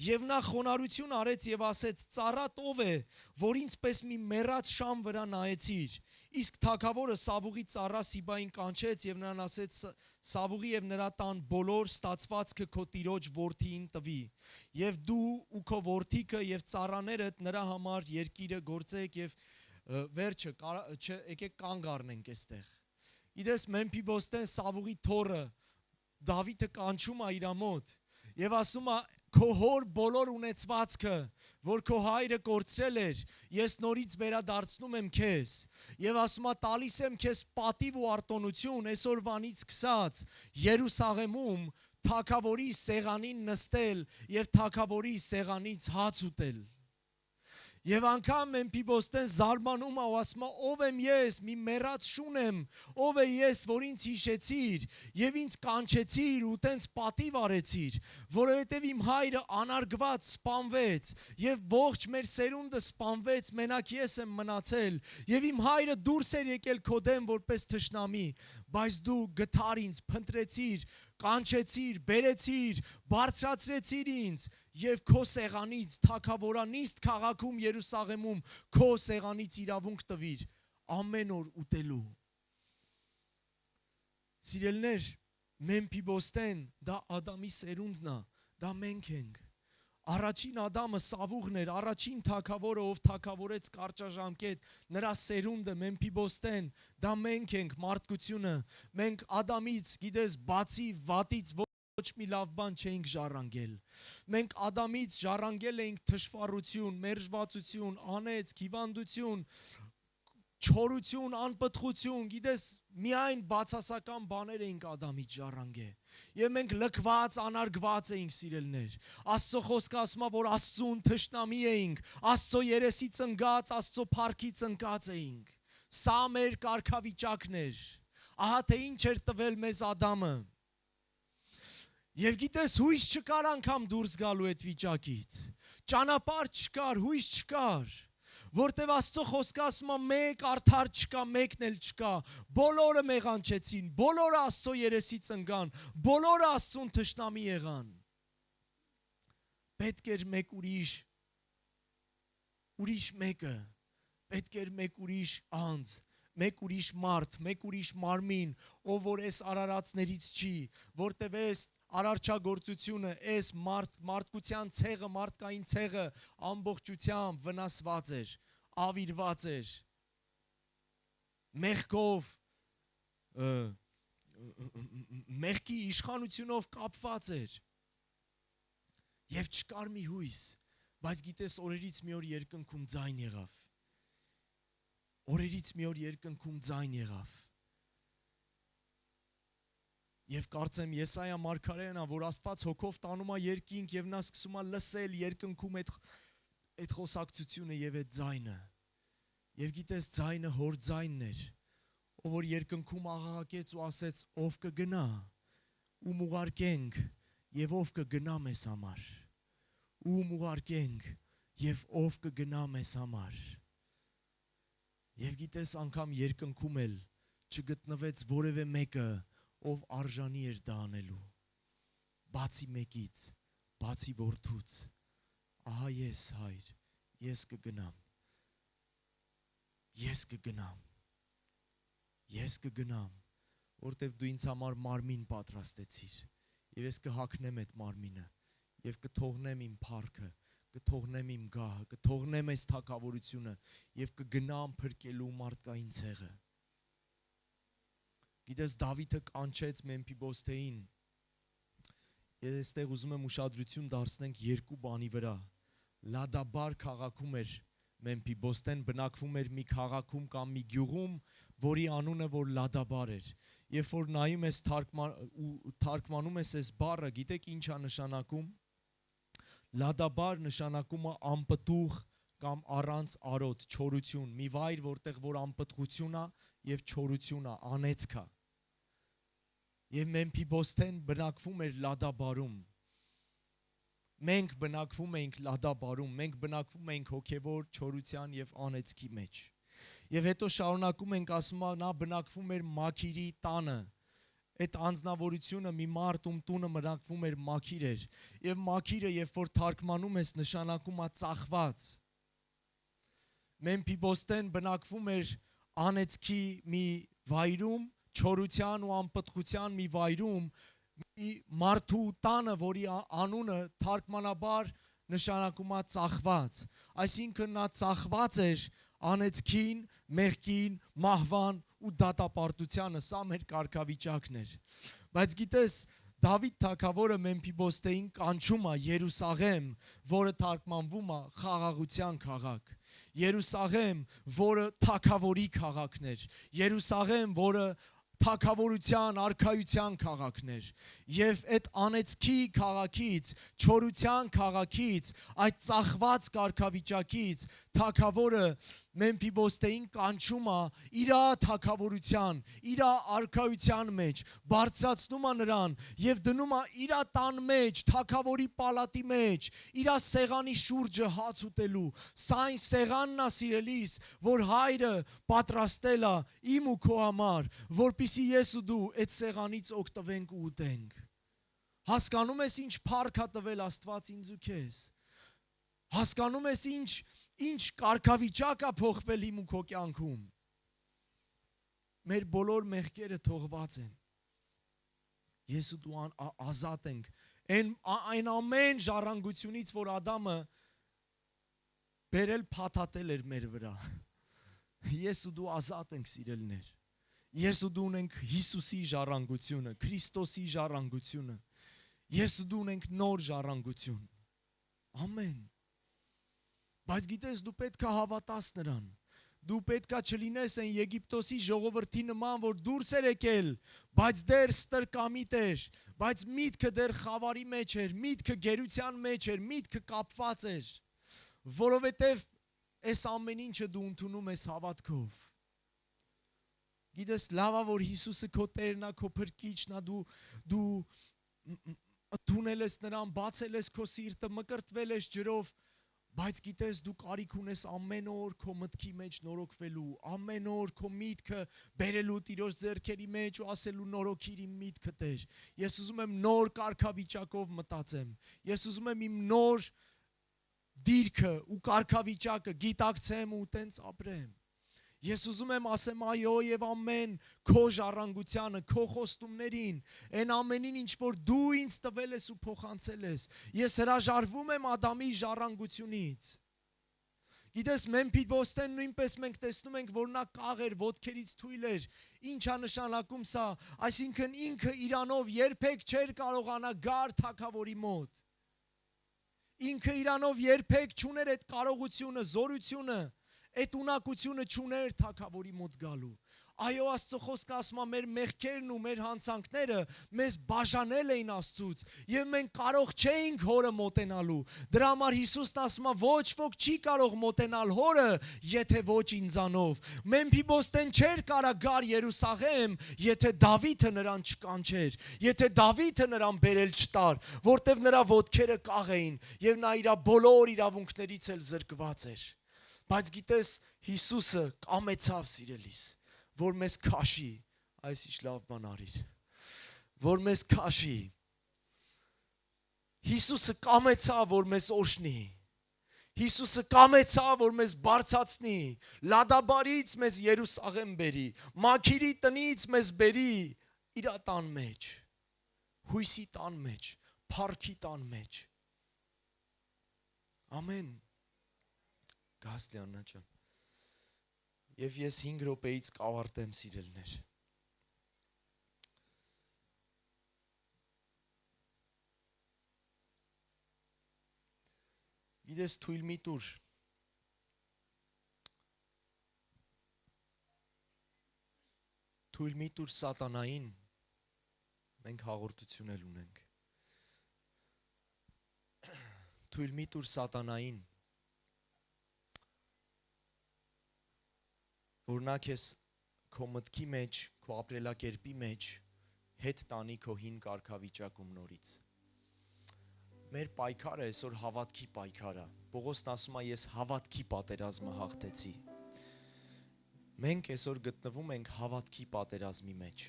Եվ նա խոնարհություն արեց եւ ասեց. ծառատ ով է, որ ինձպես մի մեռած շամ վրա նայեցիր։ Իսկ թագավորը Սավուղի ծառա Սիբային կանչեց եւ նրան ասեց. Սավուղի եւ նրա տան բոլոր ստացվածքը քո տիրոջ որդիին տվի, եւ դու ու քո որդիքը եւ ծառաներդ նրա համար երկիրը գործեք եւ վերջը եկեք կանգ առնենք այստեղ։ Իդես Մեմփիբոստեն Սավուղի թոռը Դավիթը կանչում է իր մոտ եւ ասում է. քո հոր բոլոր ունեցվածքը, որ քո հայրը կորցրել էր, ես նորից վերադարձնում եմ քեզ եւ ասում է տալիս եմ քեզ պատիվ ու արտոնություն այսօրվանից սկսած Երուսաղեմում թագավորի սեղանին նստել եւ թագավորի սեղանից հաց ուտել։ Եվ անգամ Մեմփիբոստեն զարմանում է ու ասում է. ով եմ ես, մի մեռած շուն եմ, ով է ես, որ ինձ հիշեցիր եւ ինձ կանչեցիր ու տենց պատիվ արեցիր, որովհետեւ իմ հայրը անարգված սպանվեց եւ ողջ մեր սերունդը սպանվեց, մենակ ես եմ մնացել եւ իմ հայրը դուրս էր եկել քո դեմ որպես թշնամի, բայց դու գթար ինձ, փնտրեցիր, կանչեցիր, բերեցիր, բարձրացրեցիր ինձ եւ քո սեղանից թագավորանիստ քաղաքում Երուսաղեմում քո սեղանից իրավունք տվիր ամեն օր ուտելու։ Սիրելիներ, Մեմփիբոստեն դա Ադամի սերունդն է, դա մենք ենք։ Առաջին Ադամը Սավուղն էր, առաջին թագավորը, ով թագավորեց կարճաժամկետ, նրա սերունդը Մեմփիբոստեն, դա մենք ենք, մարդկությունը։ Մենք Ադամից, գիտես, բացի վատից ոչ մի լավ բան չէինք ժառանգել։ Մենք Ադամից ժառանգել էինք թշվառություն, մերժվածություն, անեծք, հիվանդություն, չորություն, անպտղություն, գիտես, միայն բացասական բաներ էինք Ադամից ժառանգել։ Եվ մենք լքված, անարգված էինք, սիրելիներ։ Աստծո խոսքը ասում է, որ Աստծուն թշնամի էինք, Աստծո երեսից ընկած, Աստծո փառքից ընկած էինք։ Սա մեր կարգավիճակն էր։ Ահա թե ինչ էր տվել մեզ Ադամը։ Եվ գիտես, հույս չկար անգամ դուրս գալու այդ վիճակից։ Ճանապարհ չկար, հույս չկար։ Որտեվ Աստծո խոսքը ասում է մեկ արդար չկա, մեկն էլ չկա։ Բոլորը մեղանչեցին, բոլորը Աստծո երեսից ընկան, բոլորը Աստծուն թշնամի եղան։ Պետք էր մեկ ուրիշ մեկը, պետք էր մեկ ուրիշ անձ, մեկ ուրիշ մարդ, մեկ ուրիշ մարմին, ով որ այս արարածներից չի, որտեվ այս արարչագործությունը, այս մարդկության ցեղը, մարդկային ցեղը ամբողջությամբ վնասված էր։ ավիրված էր, մեղքով, մեղքի իշխանությունով կապված էր և չկար մի հույս, բայց գիտես օրերից մի օր երկնքում ձայն եղավ, օրերից մի օր երկնքում ձայն եղավ և կարծեմ Եսայա մարգարեն որ Աստված հոգով տանում է երկինք և նա սկսում է լսել երկնքում այդ խոսակցությունը և այդ ձայնը և գիտես ձայնը հոր ձայնն էր, ով որ երկնքում աղաղակեց ու ասեց ով կգնա ում ուղարկենք և ով կգնա մեզ համար, ում ուղարկենք և ով կգնա մեզ համար և գիտես անգամ երկնքում էլ չգտնվեց որևէ մեկը ով արժանի էր դա անելու, բացի մեկից, բացի որդուց, ահա ես հայր, ես կգնամ, որտև դու ինձ համար մարմին պատրաստեցիր և ես կհագնեմ այդ մարմինը և կթողնեմ իմ փառքը, կթողնեմ իմ գահը, կթողնեմ այս թագավորությունը և կգնամ փրկելու մարդկային ցեղը։ Գիտես Դավիթը կանչեց Մեմփիբոսթեին։ Ես այստեղ ուզում եմ ուշադրություն դարձնենք երկու բանի վրա։ Լադաբար քաղաքում էր Մեմփիբոսթեն, բնակվում էր մի քաղաքում կամ մի գյուղում, որի անունը որ Լադաբար էր։ Երբ որ նայում ես թարգմանում ես այս բառը, գիտեք ինչ է նշանակում։ Լադաբար նշանակում է անպտուղ կամ առանց արոտ, չորություն, մի վայր, որտեղ որ անպտղություն է եւ չորություն է, անեծք է։ Եվ Մեմփիբոսթեն բնակվում էր Լադաբարում։ Մենք բնակվում էինք Լադաբարում, մենք բնակվում էինք հոգևոր չորության եւ անեծքի մեջ։ Եվ հետո շարունակում ենք ասում նա բնակվում էր Մաքիրի տանը։ Այդ անձնավորությունը մի մարդ ում տունը բնակվում էր Մաքիր էր։ Եվ Մաքիրը երբ որ թարգմանում ես նշանակում է ծախված։ Մեմփիբոսթեն բնակվում էր անեծքի մի վայրում, չորության ու անպտղության մի վայրում, մի մարդու տանը, որի անունը թարգմանաբար նշանակում է ծախված, այսինքն նա ծախված էր անեծքին, մեղքին, մահվան ու դատապարտությանը, սա մեր կարգավիճակն էր։ Բայց գիտես, Դավիթ թագավորը Մեմփիբոսթեին կանչում է Երուսաղեմ, որը թարգմանվում է խաղաղության քաղաք։ Երուսաղեմ, որը թագավորի քաղաքն էր։ Երուսաղեմ, որը թագավորության, արքայության քաղաքն էր։ Եվ այդ անեծքի քաղաքից, չորության քաղաքից, այդ ծախված կարգավիճակից թագավորը Մեմփիբոսթեին կանչում է իր թագավորության, իր արքայության մեջ, բարձրացնում է նրան եւ դնում է իր տան մեջ, թագավորի պալատի մեջ, իր սեղանի շուրջը հաց ուտելու։ Սա այն սեղանն է, սիրելիս, որ հայրը պատրաստել է իմ ու քո համար, որպեսզի ես ու դու այդ սեղանից օգտվենք ու ուտենք։ Հասկանում ես ինչ փառք է տվել Աստված ինձ ու քեզ։ Հասկանում ես ինչ կարգավիճակ է փոխվել իմ ու քո կյանքում։ Մեր բոլոր մեղքերը թողված են։ Ես ու դու ազատ ենք այն ամեն ժառանգությունից, որ Ադամը բերել փաթաթել էր մեր վրա։ Ես ու դու ազատ ենք, սիրելիներ։ Ես ու դու ունենք Հիսուսի ժառանգությունը, Քրիստոսի ժառանգությունը։ Ես ու դու ունենք նոր ժառանգություն։ Ամեն։ Բայց գիտես, դու պետք է հավատաս նրան։ Դու պետք է չլինես այն Եգիպտոսի ժողովրդի նման, որ դուրս էր եկել, բայց դեռ ստրկամիտ էր, բայց միտքը դեռ խավարի մեջ էր, միտքը գերության մեջ էր, միտքը կապված էր, որովհետև այս ամեն ինչը դու ընդունում ես հավատքով։ Գիտես, լավ է, որ Հիսուսը քո Տերն է, քո Փրկիչն է, դու ընդունել ես նրան, բացել ես քո սիրտը, մկրտվել ես ջրով, բայց գիտես, դու կարիք ունես ամեն օր քո մտքի մեջ նորոգվելու, ամեն օր քո միտքը բերելու Տիրոջ ձեռքերի մեջ ու ասելու նորոգիր իմ միտքը Տեր։ Ես ուզում եմ նոր կարգավիճակով մտածեմ։ Ես ուզում եմ իմ նոր դիրքը ու կարգավիճակը գիտակցեմ ու տենց ապրեմ։ Ես ուզում եմ ասեմ այո եւ ամեն քո ժառանգությանը, քո խոստումներին, այն ամենին, ինչ որ դու ինձ տվել ես ու փոխանցել ես։ Ես հրաժարվում եմ Ադամի ժառանգությունից։ Գիտես, Մեմփիբոստեն նույնպես մենք տեսնում ենք, որ նա կաղ էր, ոտքերից թույլ էր։ Ինչ է նշանակում սա։ Այսինքն ինքը իրանով երբեք չէր կարողանա գար թագավորի մոտ։ Ինքը իրանով երբեք չուներ այդ կարողությունը, զորությունը, այդ ունակությունը չուներ թագավորի մոտ գալու։ Այո, Աստծո խոսքը ասում է, մեր մեղքերն ու մեր հանցանքները մեզ բաժանել էին Աստծուց, եւ մենք կարող չէինք Հորը մոտենալու։ Դրա համար Հիսուսն ասում է, ոչ ոք չի կարող մոտենալ Հորը, եթե ոչ ինձանով։ Մեմփիբոստեն չէր կարող գար Երուսաղեմ, եթե Դավիթը նրան չկանչեր, եթե Դավիթը նրան բերել չտար, որտեվ նրա ոտքերը կաղ էին եւ նա իր բոլոր իրավունքներից էլ զրկված էր։ Բայց գիտես, Հիսուսը կամեցավ, սիրելիս, որ մեզ քաշի, այս ինչ լավ բան արիր, որ մեզ քաշի։ Հիսուսը կամեցավ, որ մեզ օժնի։ Հիսուսը կամեցավ, որ մեզ բարձրացնի, Լադաբարից մեզ Երուսաղեմ բերի, Մաքիրի տնից մեզ բերի իր տան մեջ, հույսի տան մեջ, փառքի տան մեջ։ Ամեն։ Գաստիանա ջան։ Եվ ես 5 րոպեից կավարտեմ, սիրելներ։ Գիտես, թույլ մի տուր։ Թույլ մի տուր սատանային, մենք հաղորդություն էլ ունենք։ Թույլ մի տուր սատանային, որ նա քեզ քո մտքի մեջ, քո ապրելակերպի մեջ հետ տանի քո հին կարգավիճակում նորից։ Մեր պայքարը այսօր հավատքի պայքար է։ Պողոսն ասում է, ես հավատքի պատերազմը հաղթեցի։ Մենք այսօր գտնվում ենք հավատքի պատերազմի մեջ։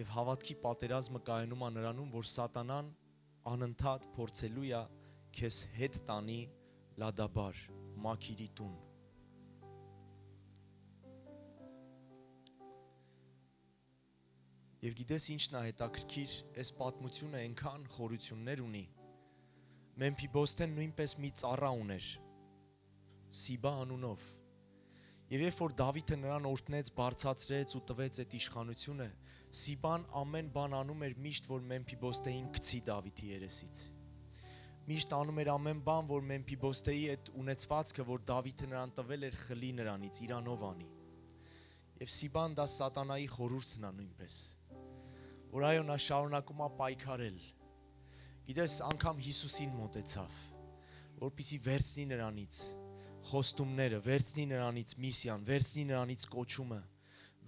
Եվ հավատքի պատերազմը կայանում է նրանում, որ սատանան անընդհատ փորձելու է քեզ հետ տանի Լադաբար, Մաքիրի տուն։ Եվ գիտես ինչն է հետաքրքիր, այս պատմությունը այնքան խորություններ ունի։ Մեմփիբոստեն նույնպես մի ծառա ուներ, Սիբա անունով։ Եվ երբ որ Դավիթը նրան օրհնեց, բարձրացրեց ու տվեց այդ իշխանությունը, Սիբան ամեն բան անում էր միշտ, որ Մեմփիբոստեին գցի Դավիթի երեսից։ Միշտ անում էր ամեն բան, որ Մեմփիբոստեի այդ ունեցվածքը, որ Դավիթը նրան տվել էր, խլի նրանից, իրանով անի։ Եվ Սիբան դա սատանայի խորհուրդն է նույնպես, որ այո, նա շարունակում է պայքարել։ Գիտես, անգամ Հիսուսին մոտեցավ, որպեսզի վերցնի նրանից խոստումները, վերցնի նրանից միսիան, վերցնի նրանից կոչումը,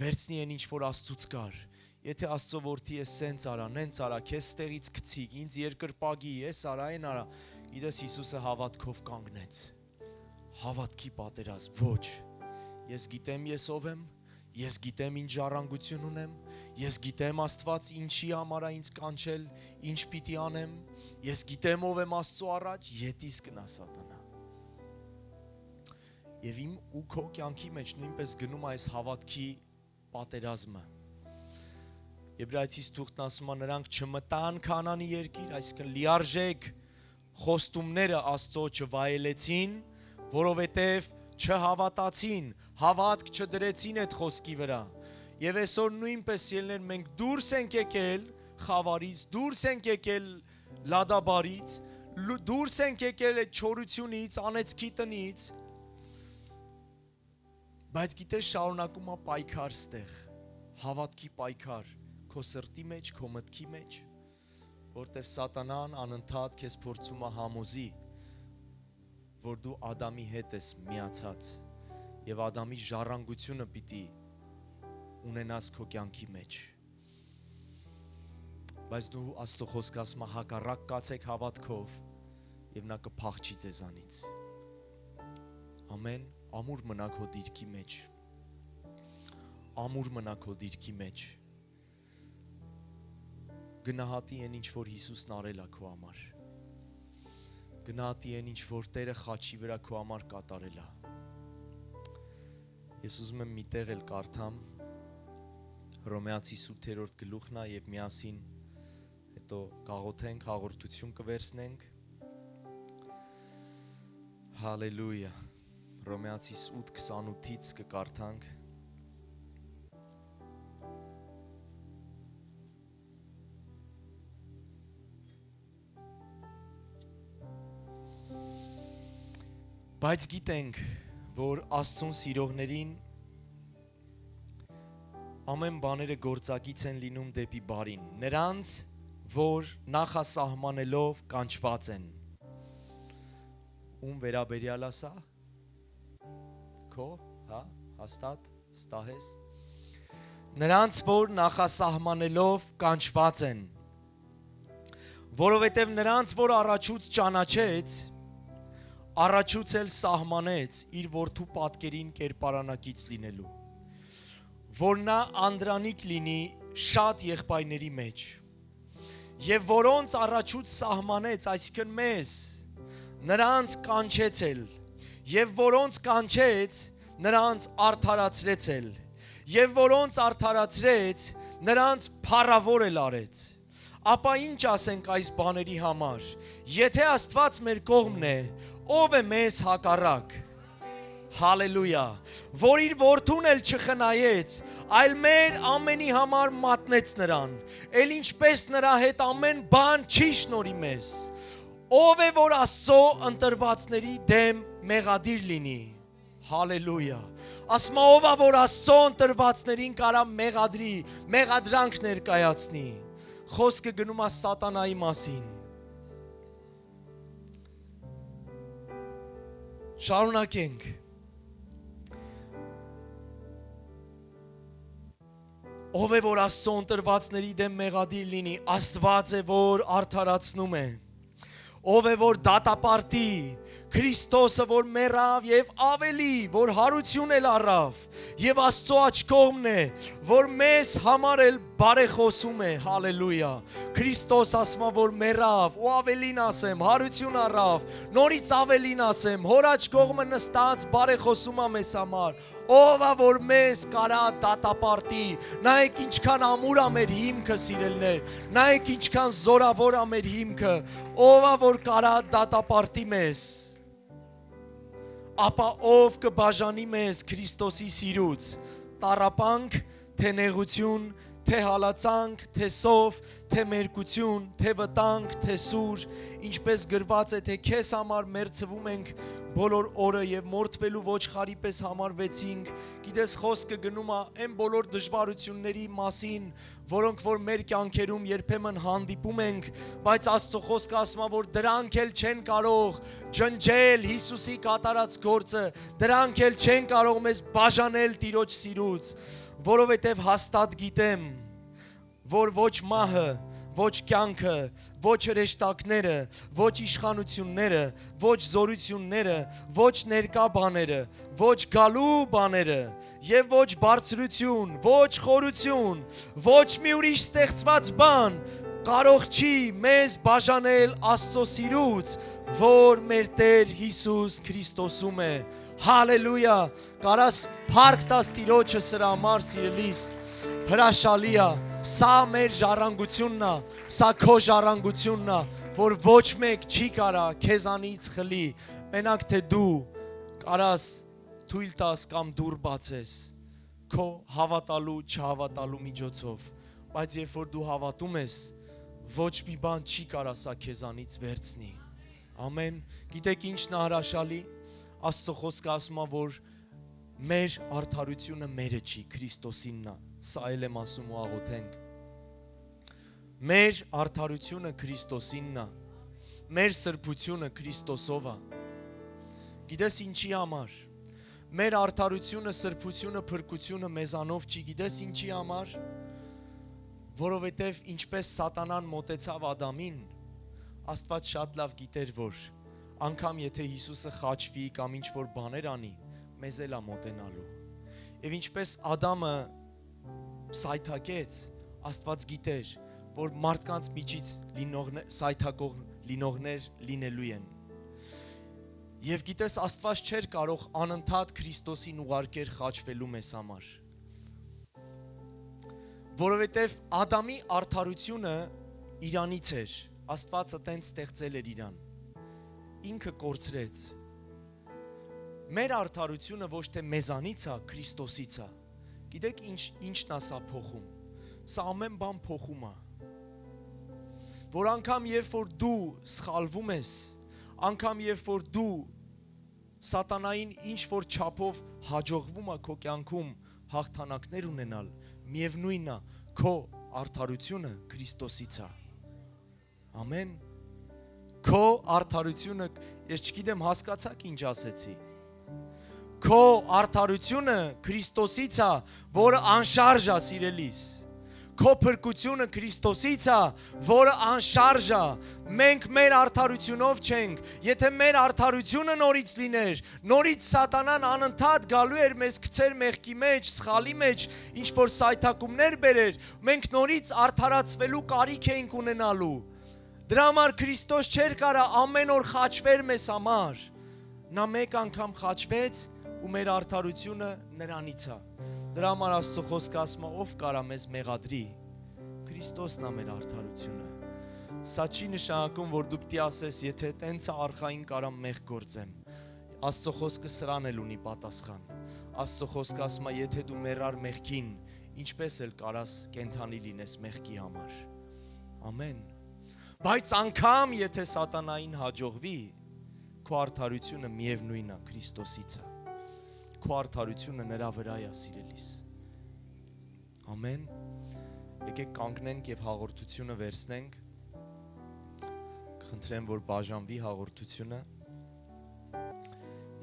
վերցնի այն ինչ որ Աստծուց կար։ Եթե Աստծո որդի ես սենց արա, նենց արա, քեզ ստեղից գցի, ինձ երկրպագի, ես արա, այն արա։ Գիտես, Հիսուսը հավատքով կանգնեց։ Հավատքի պատերազմ, ոչ։ Ես գիտեմ ես ով եմ, ես գիտեմ ինչ ժառանգություն ունեմ, ես գիտեմ Աստված ինչի համար է ինձ կանչել, ինչ պիտի անեմ, ես գիտեմ ով եմ Աստծո առաջ, ետիս գնա սատանա։ Եվ իմ ու քո կյանքի մեջ նույնպես գնում է այս հավատքի պատերազմը։ Եբրայեցիս թուղթն ասում է, նրանք չմտան Քանանի երկիր, այսինքն լիարժեք խոստումները Աստծո չվայելեցին, որովհետև չհավատացին, հավատք չդրեցին այդ խոսքի վրա։ Եվ այսօր նույնպես ելներ մենք դուրս ենք եկել խավարից, դուրս ենք եկել Լադաբարից, դուրս ենք եկել այդ չորությունից, անեծքի տնից, բայց գիտես շարունակում է պայքար ստեղ, հավատքի պայքար, քո սրտի մեջ, քո մտքի մեջ, որտև սատանան անընդհատ քեզ փորձում է համոզի, որ դու Ադամի հետ ես միացած եւ Ադամի ժառանգությունը պիտի ունենաս քո կյանքի մեջ։ Բայց դու Աստծո խոսքը ասում է հակառակ կացեք հավատքով եւ նա կփախչի ձեզանից։ Ամեն, ամուր մնա քո դիրքի մեջ։ Ամուր մնա քո դիրքի մեջ։ Գնահատի այն ինչ որ Հիսուսն արել է քո համար։ Գնահատի այն ինչ որ Տերը խաչի վրա քո համար կատարել է։ Ես ուզում եմ մի տեղ էլ կարդամ Հռոմեացի 8-րդ գլուխն է եւ միասին հետո գաղութենք, հաղորդություն կվերցնենք։ Հալելույա։ Հռոմեացիս 8:28-ից կկարդանք։ Բայց գիտենք, որ Աստծուն սիրողներին ամեն բաները գործակից են լինում դեպի բարին, նրանց, որ նախասահմանելով կանչված են։ Ում վերաբերյալ է սա։ Քո, հա, հաստատ, վստահ ես։ Նրանց, որ նախասահմանելով կանչված են, որովհետև նրանց, որ առաջուց ճանաչեց, առաջուց էլ սահմանեց իր որդու պատկերին կերպարանակից լինելու, որ նա անդրանիկ լինի շատ եղբայրների մեջ, և որոնց առաջուց սահմանեց, այսինքն մեզ, նրանց կանչեց էլ, և որոնց կանչեց, նրանց արդարացրեց էլ, և որոնց արդարացրեց, նրանց փառավոր էլ արեց։ Ապա ինչ ասենք այս բաների համար, եթե Աստված մեր կողմն է, ով է մեզ հակառակ։ Հալելույա, որ իր որդուն էլ չխնայեց, այլ մեր ամենի համար մատնեց նրան, էլ ինչպես նրա հետ ամեն բան չի շնորհի մեզ, ով է որ Աստծո ընտրվածների դեմ մեղադիր լինի։ Հալելույա, ասма ով է որ Աստծո ընտրվածներին կարա մեղադրի, մեղադրանք ներկայացնի, խոսքը գնում է սատանայի մասին։ Շարունակենք։ Ով է որ Աստծո ընտրվածների դեմ մեղադիր լինի, Աստված է որ արդարացնում է։ Ով է որ դատապարտի, Քրիստոսը որ մեռավ եւ ավելի, որ հարություն էլ առավ, եւ Աստծո աջ կողմն է, որ մեզ համար էլ բարեխոսում է, հալելույա։ Քրիստոս ասма որ մեռավ, ու ավելին ասեմ, հարություն առավ, նորից ավելին ասեմ, հոր աջ կողմը նստած բարեխոսում է մեզ համար։ Ով է որ մեզ կարա դատապարտի, նայեք ինչքան ամուր է մեր հիմքը, սիրելներ, նայեք ինչքան զորավոր է մեր հիմքը, ով է որ կարա դատապարտի մեզ, ապա ով կբաժանի մեզ Քրիստոսի սիրուց, տառապանք, թե նեղություն, թե հալածանք, թե սով, թե մերկություն, թե վտանգ, թե սուր, ինչպես գրված է, թե քեզ համար մերձվում ենք բոլոր օրը եւ մորթվելու ոչխարի պես համարվեցինք։ Գիտես խոսքը գնում է այն բոլոր դժվարությունների մասին, որոնք որ մեր կյանքերում երբեմն հանդիպում ենք, բայց Աստծո խոսքը ասում է, որ դրանք էլ չեն կարող ջնջել Հիսուսի կատարած գործը, դրանք էլ չեն կարող մեզ բաժանել Տիրոջ սիրուց, որովհետև հաստատ գիտեմ, որ ոչ մահը, ոչ կյանքը, ոչ հրեշտակները, ոչ իշխանությունները, ոչ զորությունները, ոչ ներկա բաները, ոչ գալու բաները, եւ ոչ բարձրություն, ոչ խորություն, ոչ մի ուրիշ ստեղծված բան կարող չի մեզ բաժանել Աստծո սիրուց, որ մեր Տեր Հիսուս Քրիստոսում է։ Հալելույա, կարաս փառք տաս Տիրոջը սրա համար, սիրելիս, հրաշալի է, սա մեր ժառանգությունն է, սա քո ժառանգությունն է, որ ոչ մեկ չի կարա քեզանից խլի, մենակ թե դու կարաս թույլ տաս կամ դուռ բացես քո հավատալու, չհավատալու միջոցով, բայց երբ որ դու հավատում ես, ոչ մի բան չի կարա սա քեզանից վերցնի։ Ամեն, գիտեք ինչն է հրաշալի, Աստծո խոսքը ասում է, որ մեր արդարությունը մերը չի, Քրիստոսինն է, սա էլ եմ ասում ու աղոթենք։ Մեր արդարությունը Քրիստոսինն է, մեր սրբությունը Քրիստոսով է։ Գիտես ինչի համար։ Մեր արդարությունը, սրբությունը, փրկությունը մեզանով չի, գիտես ինչի համար։ Որովհետև ինչպես սատանան մոտեցավ Ադամին, Աստված շատ լավ գիտեր, որ անգամ եթե Հիսուսը խաչվի կամ ինչ որ բաներ անի, մեզ էլ է մոտենալու։ Եվ ինչպես Ադամը սայթակեց, Աստված գիտեր, որ մարդկանց միջից սայթակող լինողներ լինելու են։ Եվ գիտես Աստված չէր կարող անընդհատ Քրիստոսին ուղարկեր խաչվելու մեզ համար։ Որովհետև Ադամի արդարությունը իրանից էր, Աստվածը տենց ստեղծել էր իրան, ինքը կորցրեց, Մեր արդարությունը ոչ թե մեզանից է, Քրիստոսից է։ Գիտեք ինչն է սա փոխում։ Սա ամեն բան փոխում է։ Որ անգամ երբ որ դու սխալվում ես, անգամ երբ որ դու սատանային ինչ որ չափով հաջողվում է քո կյանքում հաղթանակներ ունենալ, միևնույնն է, քո արդարությունը Քրիստոսից է։ Ամեն։ Քո արդարությունը, ես չգիտեմ հասկացաք ինչ ասեցի։ Քո արդարությունը Քրիստոսից է, որը անշարժ է, սիրելիս։ Քո փրկությունը Քրիստոսից է, որը անշարժ է։ Մենք մեր արդարությունով չենք։ Եթե մեր արդարությունը նորից լիներ, նորից սատանան անընդհատ գալու էր մեզ գցեր մեղքի մեջ, սխալի մեջ, ինչ որ սայթակումներ բերեր, մենք նորից արդարացվելու կարիք էինք ունենալու։ Դրա համար Քրիստոս չէր կարա ամեն օր խաչվեր մեզ համար։ Նա մեկ անգամ խաչվեց ու մեր արդարությունը նրանից է։ Դրա համար Աստծո խոսքը ասում է, ով կարա մեզ մեղադրի։ Քրիստոսն է մեր արդարությունը։ Սա չի նշանակում, որ դու պիտի ասես, եթե տենց է արխային կարամ մեղ գործեմ։ Աստծո խոսքը սրան էլ ունի պատասխան։ Աստծո խոսքը ասում է, եթե դու մեռար մեղքին, ինչպես էլ կարաս կենդանի լինես մեղքի համար։ Ամեն։ Բայց անգամ եթե սատանային հաջողվի, քո արդարությունը միևնույնն է, Քրիստոսից է։ Քո արդարությունը նրա վրա է, սիրելիս։ Ամեն։ Եկեք կանգնենք եւ հաղորդությունը վերցնենք։ Խնդրեմ, որ բաժանվի հաղորդությունը։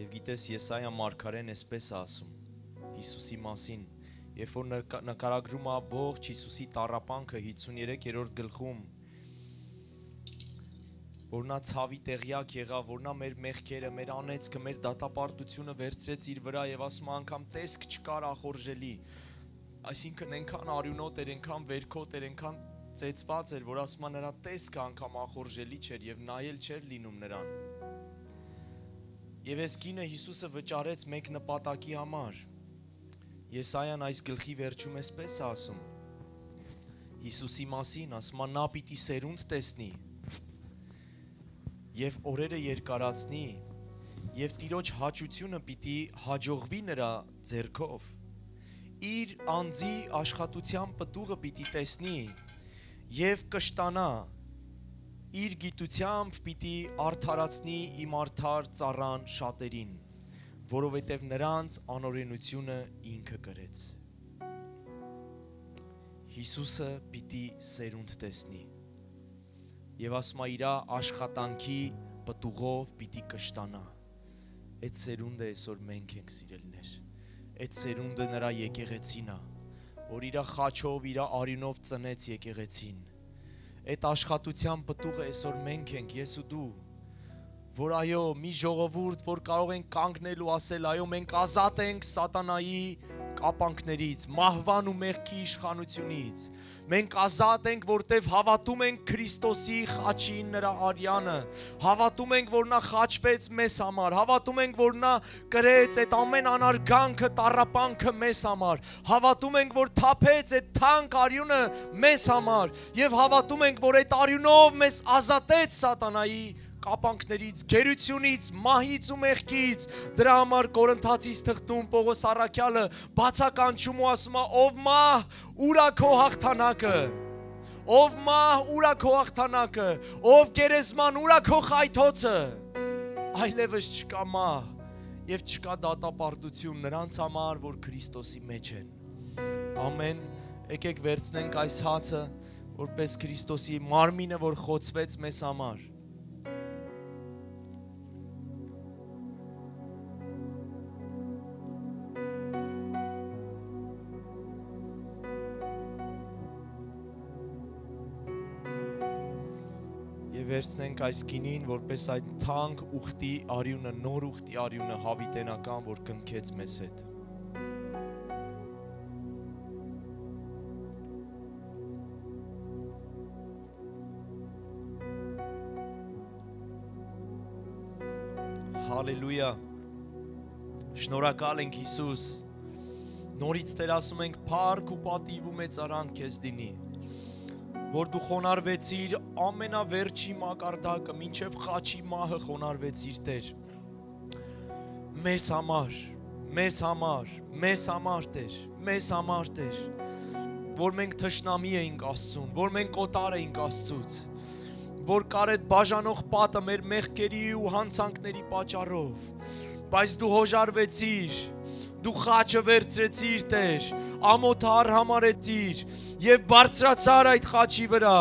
Եվ գիտես, Եսայա մարգարեն այսպես է ասում Հիսուսի մասին, երբ որ նկարագրում է ողջ Հիսուսի տառապանքը 53-րդ գլխում, որ նա ցավի տեղյակ եղավ, որ նա մեր մեղքերը, մեր անեծքը, մեր դատապարտությունը վերցրեց իր վրա եւ ասում անգամ տեսք չկար ախորժելի։ Այսինքն այնքան արյունոտ էր, այնքան վերքոտ էր, այնքան ծեծված էր, որ ասում նրա տեսքը անգամ ախորժելի չէր եւ նայել չէր լինում նրան։ Եվ այս կինը Հիսուսը վճարեց մեկ նպատակի համար։ Եսայան այս գլխի վերջում էսպես է ասում Հիսուսի մասին, ասում նա պիտի սերունդ տեսնի եւ օրերը երկարացնի եւ Տիրոջ հաճությունը պիտի հաջողվի նրա ձեռքով իր անձի աշխատության պտուղը պիտի տեսնի եւ կշտանա իր գիտությամբ պիտի արդարացնի իմ արդար ծառան շատերին որովհետեւ նրանց անօրենությունը ինքը կրեց Հիսուսը պիտի սերունդ տեսնի Եվ ասում է իր աշխատանքի պտուղով պիտի կշտանա։ Այդ սերունդը այսօր մենք ենք սիրելիներ։ Այդ սերունդը նրա եկեղեցին է, որ իր խաչով, իր արյունով ծնեց եկեղեցին։ Այդ աշխատության պտուղը այսօր մենք ենք, ես ու դու, որ այո, մի ժողովուրդ, որ կարող ենք կանգնել ու ասել, այո, մենք ազատ ենք սատանայի կապանքներից, մահվան ու մեղքի իշխանությունից։ Մենք ազատ ենք, որտև հավատում ենք Քրիստոսի խաչին, նրա արյանը, հավատում ենք, որ նա խաչվեց մեզ համար, հավատում ենք, որ նա կրեց այդ ամեն անարգանքը, տառապանքը մեզ համար, հավատում ենք, որ թափեց այդ թանկ արյունը մեզ համար եւ հավատում ենք, որ այդ արյունով մեզ ազատեց սատանայի կապանքներից, գերությունից, մահից ու մեղքից։ Դրա համար Կորինթացիս թղթում Պողոս առաքյալը բացականչում ու ասում է. ով մահ, ուր է քո հաղթանակը։ Ով մահ, ուր է քո հաղթանակը։ Ով գերեզման, ուր է քո խայթոցը։ Այլևս չկա մահ եւ չկա դատապարտություն նրանց համար, որ Քրիստոսի մեջ են։ Ամեն։ Եկեք վերցնենք այս հացը, որպես Քրիստոսի մարմինը, որ խոցվեց մեզ համար։ Վերցնենք այս գինին, որպես այդ թանկ ուխտի արյունը, նոր ուխտի արյունը հավիտենական, որ կնքեց մեզ հետ։ Հալելույա։ Շնորհակալ ենք Հիսուս։ Նորից Տեր ասում ենք, փառք ու պատիվ ու մեծարան քեզ դինի։ Որ դու խոնարհվեցիր ամենավերջի մակարդակը, մինչև խաչի մահը խոնարհվեցիր Տեր։ մեզ համար Տեր, մեզ համար Տեր, որ մենք թշնամի էինք Աստծուն, որ մենք կոտար էինք Աստծուց, որ կար այդ բաժանող պատը մեր մեղքերի ու հանցանքների պատճառով, բայց դու հոժարվեցիր, դու խաչը վերցրեցիր Տեր, ամոթը արհամարեցիր եւ բարձրացար այդ խաչի վրա,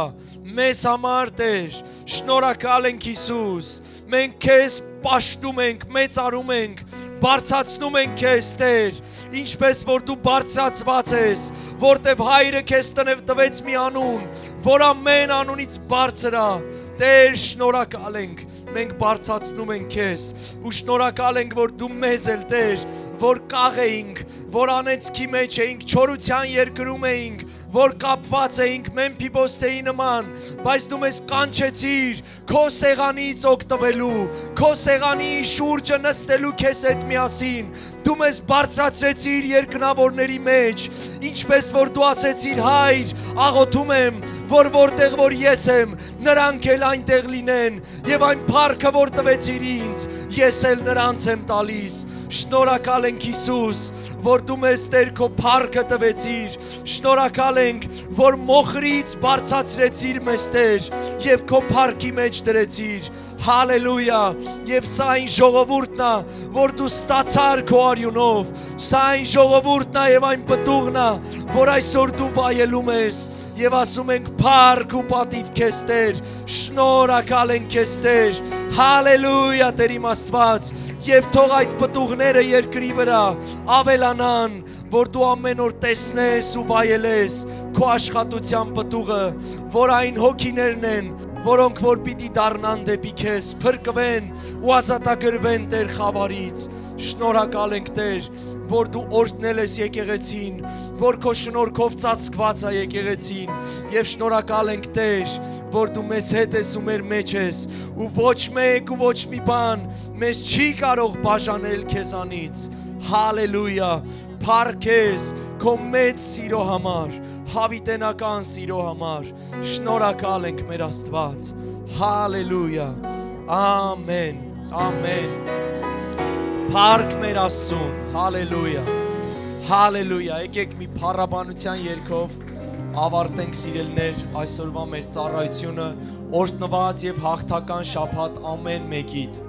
մեզ համար Տեր, շնորհակալ ենք Հիսուս, մենք քեզ պաշտում ենք, մեծարում ենք, բարձրացնում ենք քեզ Տեր, ինչպես որ դու բարձրացված ես, որտեվ Հայրը քեզ տվեց մի անուն, որ ամեն անունից բարձր է, Տեր, շնորհակալ ենք, մենք բարձրացնում ենք քեզ ու շնորհակալ ենք, որ դու մեզ էլ Տեր, որ կաղ էինք, որ անեծքի մեջ էինք, չորության երկրում էինք, որ կապված էինք Մեմփիբոսթեի նման, բայց դու մեզ կանչեցիր քո սեղանից օգտվելու, քո սեղանի շուրջը նստելու քեզ հետ միասին, դու մեզ բարձրացրեցիր երկնավորների մեջ, ինչպես որ դու ասեցիր Հայր, աղոթում եմ, որ որտեղ որ ես եմ, նրանք էլ այնտեղ լինեն, եւ այն փառքը որ տվեցիր ինձ, ես էլ նրանց եմ տալիս, շնորհակալ ենք Հիսուս, որ դու մեզ Տեր քո փառքը տվեցիր, շնորհակալ ենք, որ մոխրից բարձրացրեցիր մեզ Տեր, եւ քո փառքի մեջ դրեցիր, հալելույա, եւ սա այն ժողովուրդն է, որ դու ստացար քո արյունով, սա այն ժողովուրդն է եւ այն պտուղն է, որ այսօր դու վայելում ես, եւ ասում ենք փառք ու պատիվ քեզ Տեր, շնորհակալ ենք քեզ Տեր, հալելույա Տեր իմ Աստված, եւ թող այդ պտուղները երկրի վրա ավելանան, որ դու ամեն օր տեսնես ու վայելես քո աշխատության պտուղը, որ այն հոգիներն են, որոնք որ պիտի դառնան դեպի քեզ, փրկվեն ու ազատագրվեն Տեր խավարից, շնորհակալ ենք Տեր, որ դու օրհնել ես եկեղեցին, որ քո շնորհքով ծածկված է եկեղեցին, եւ շնորհակալ ենք Տեր, որ դու մեզ հետ ես ու մեր մեջ ես, ու ոչ մեկ ու ոչ մի բան մեզ չի կարող բաժանել քեզանից, հալելույա, փառք քեզ քո մեծ սիրո համար, հավիտենական սիրո համար, շնորհակալ ենք մեր Աստված, հալելույա, ամեն, ամեն, փառք մեր Աստծուն, հալելույա, հալելույա, եկեք մի փառաբանության երգով ավարտենք սիրելներ այսօրվա մեր ծառայությունը, օրհնված եւ հաղթական շաբաթ ամեն մեկիդ։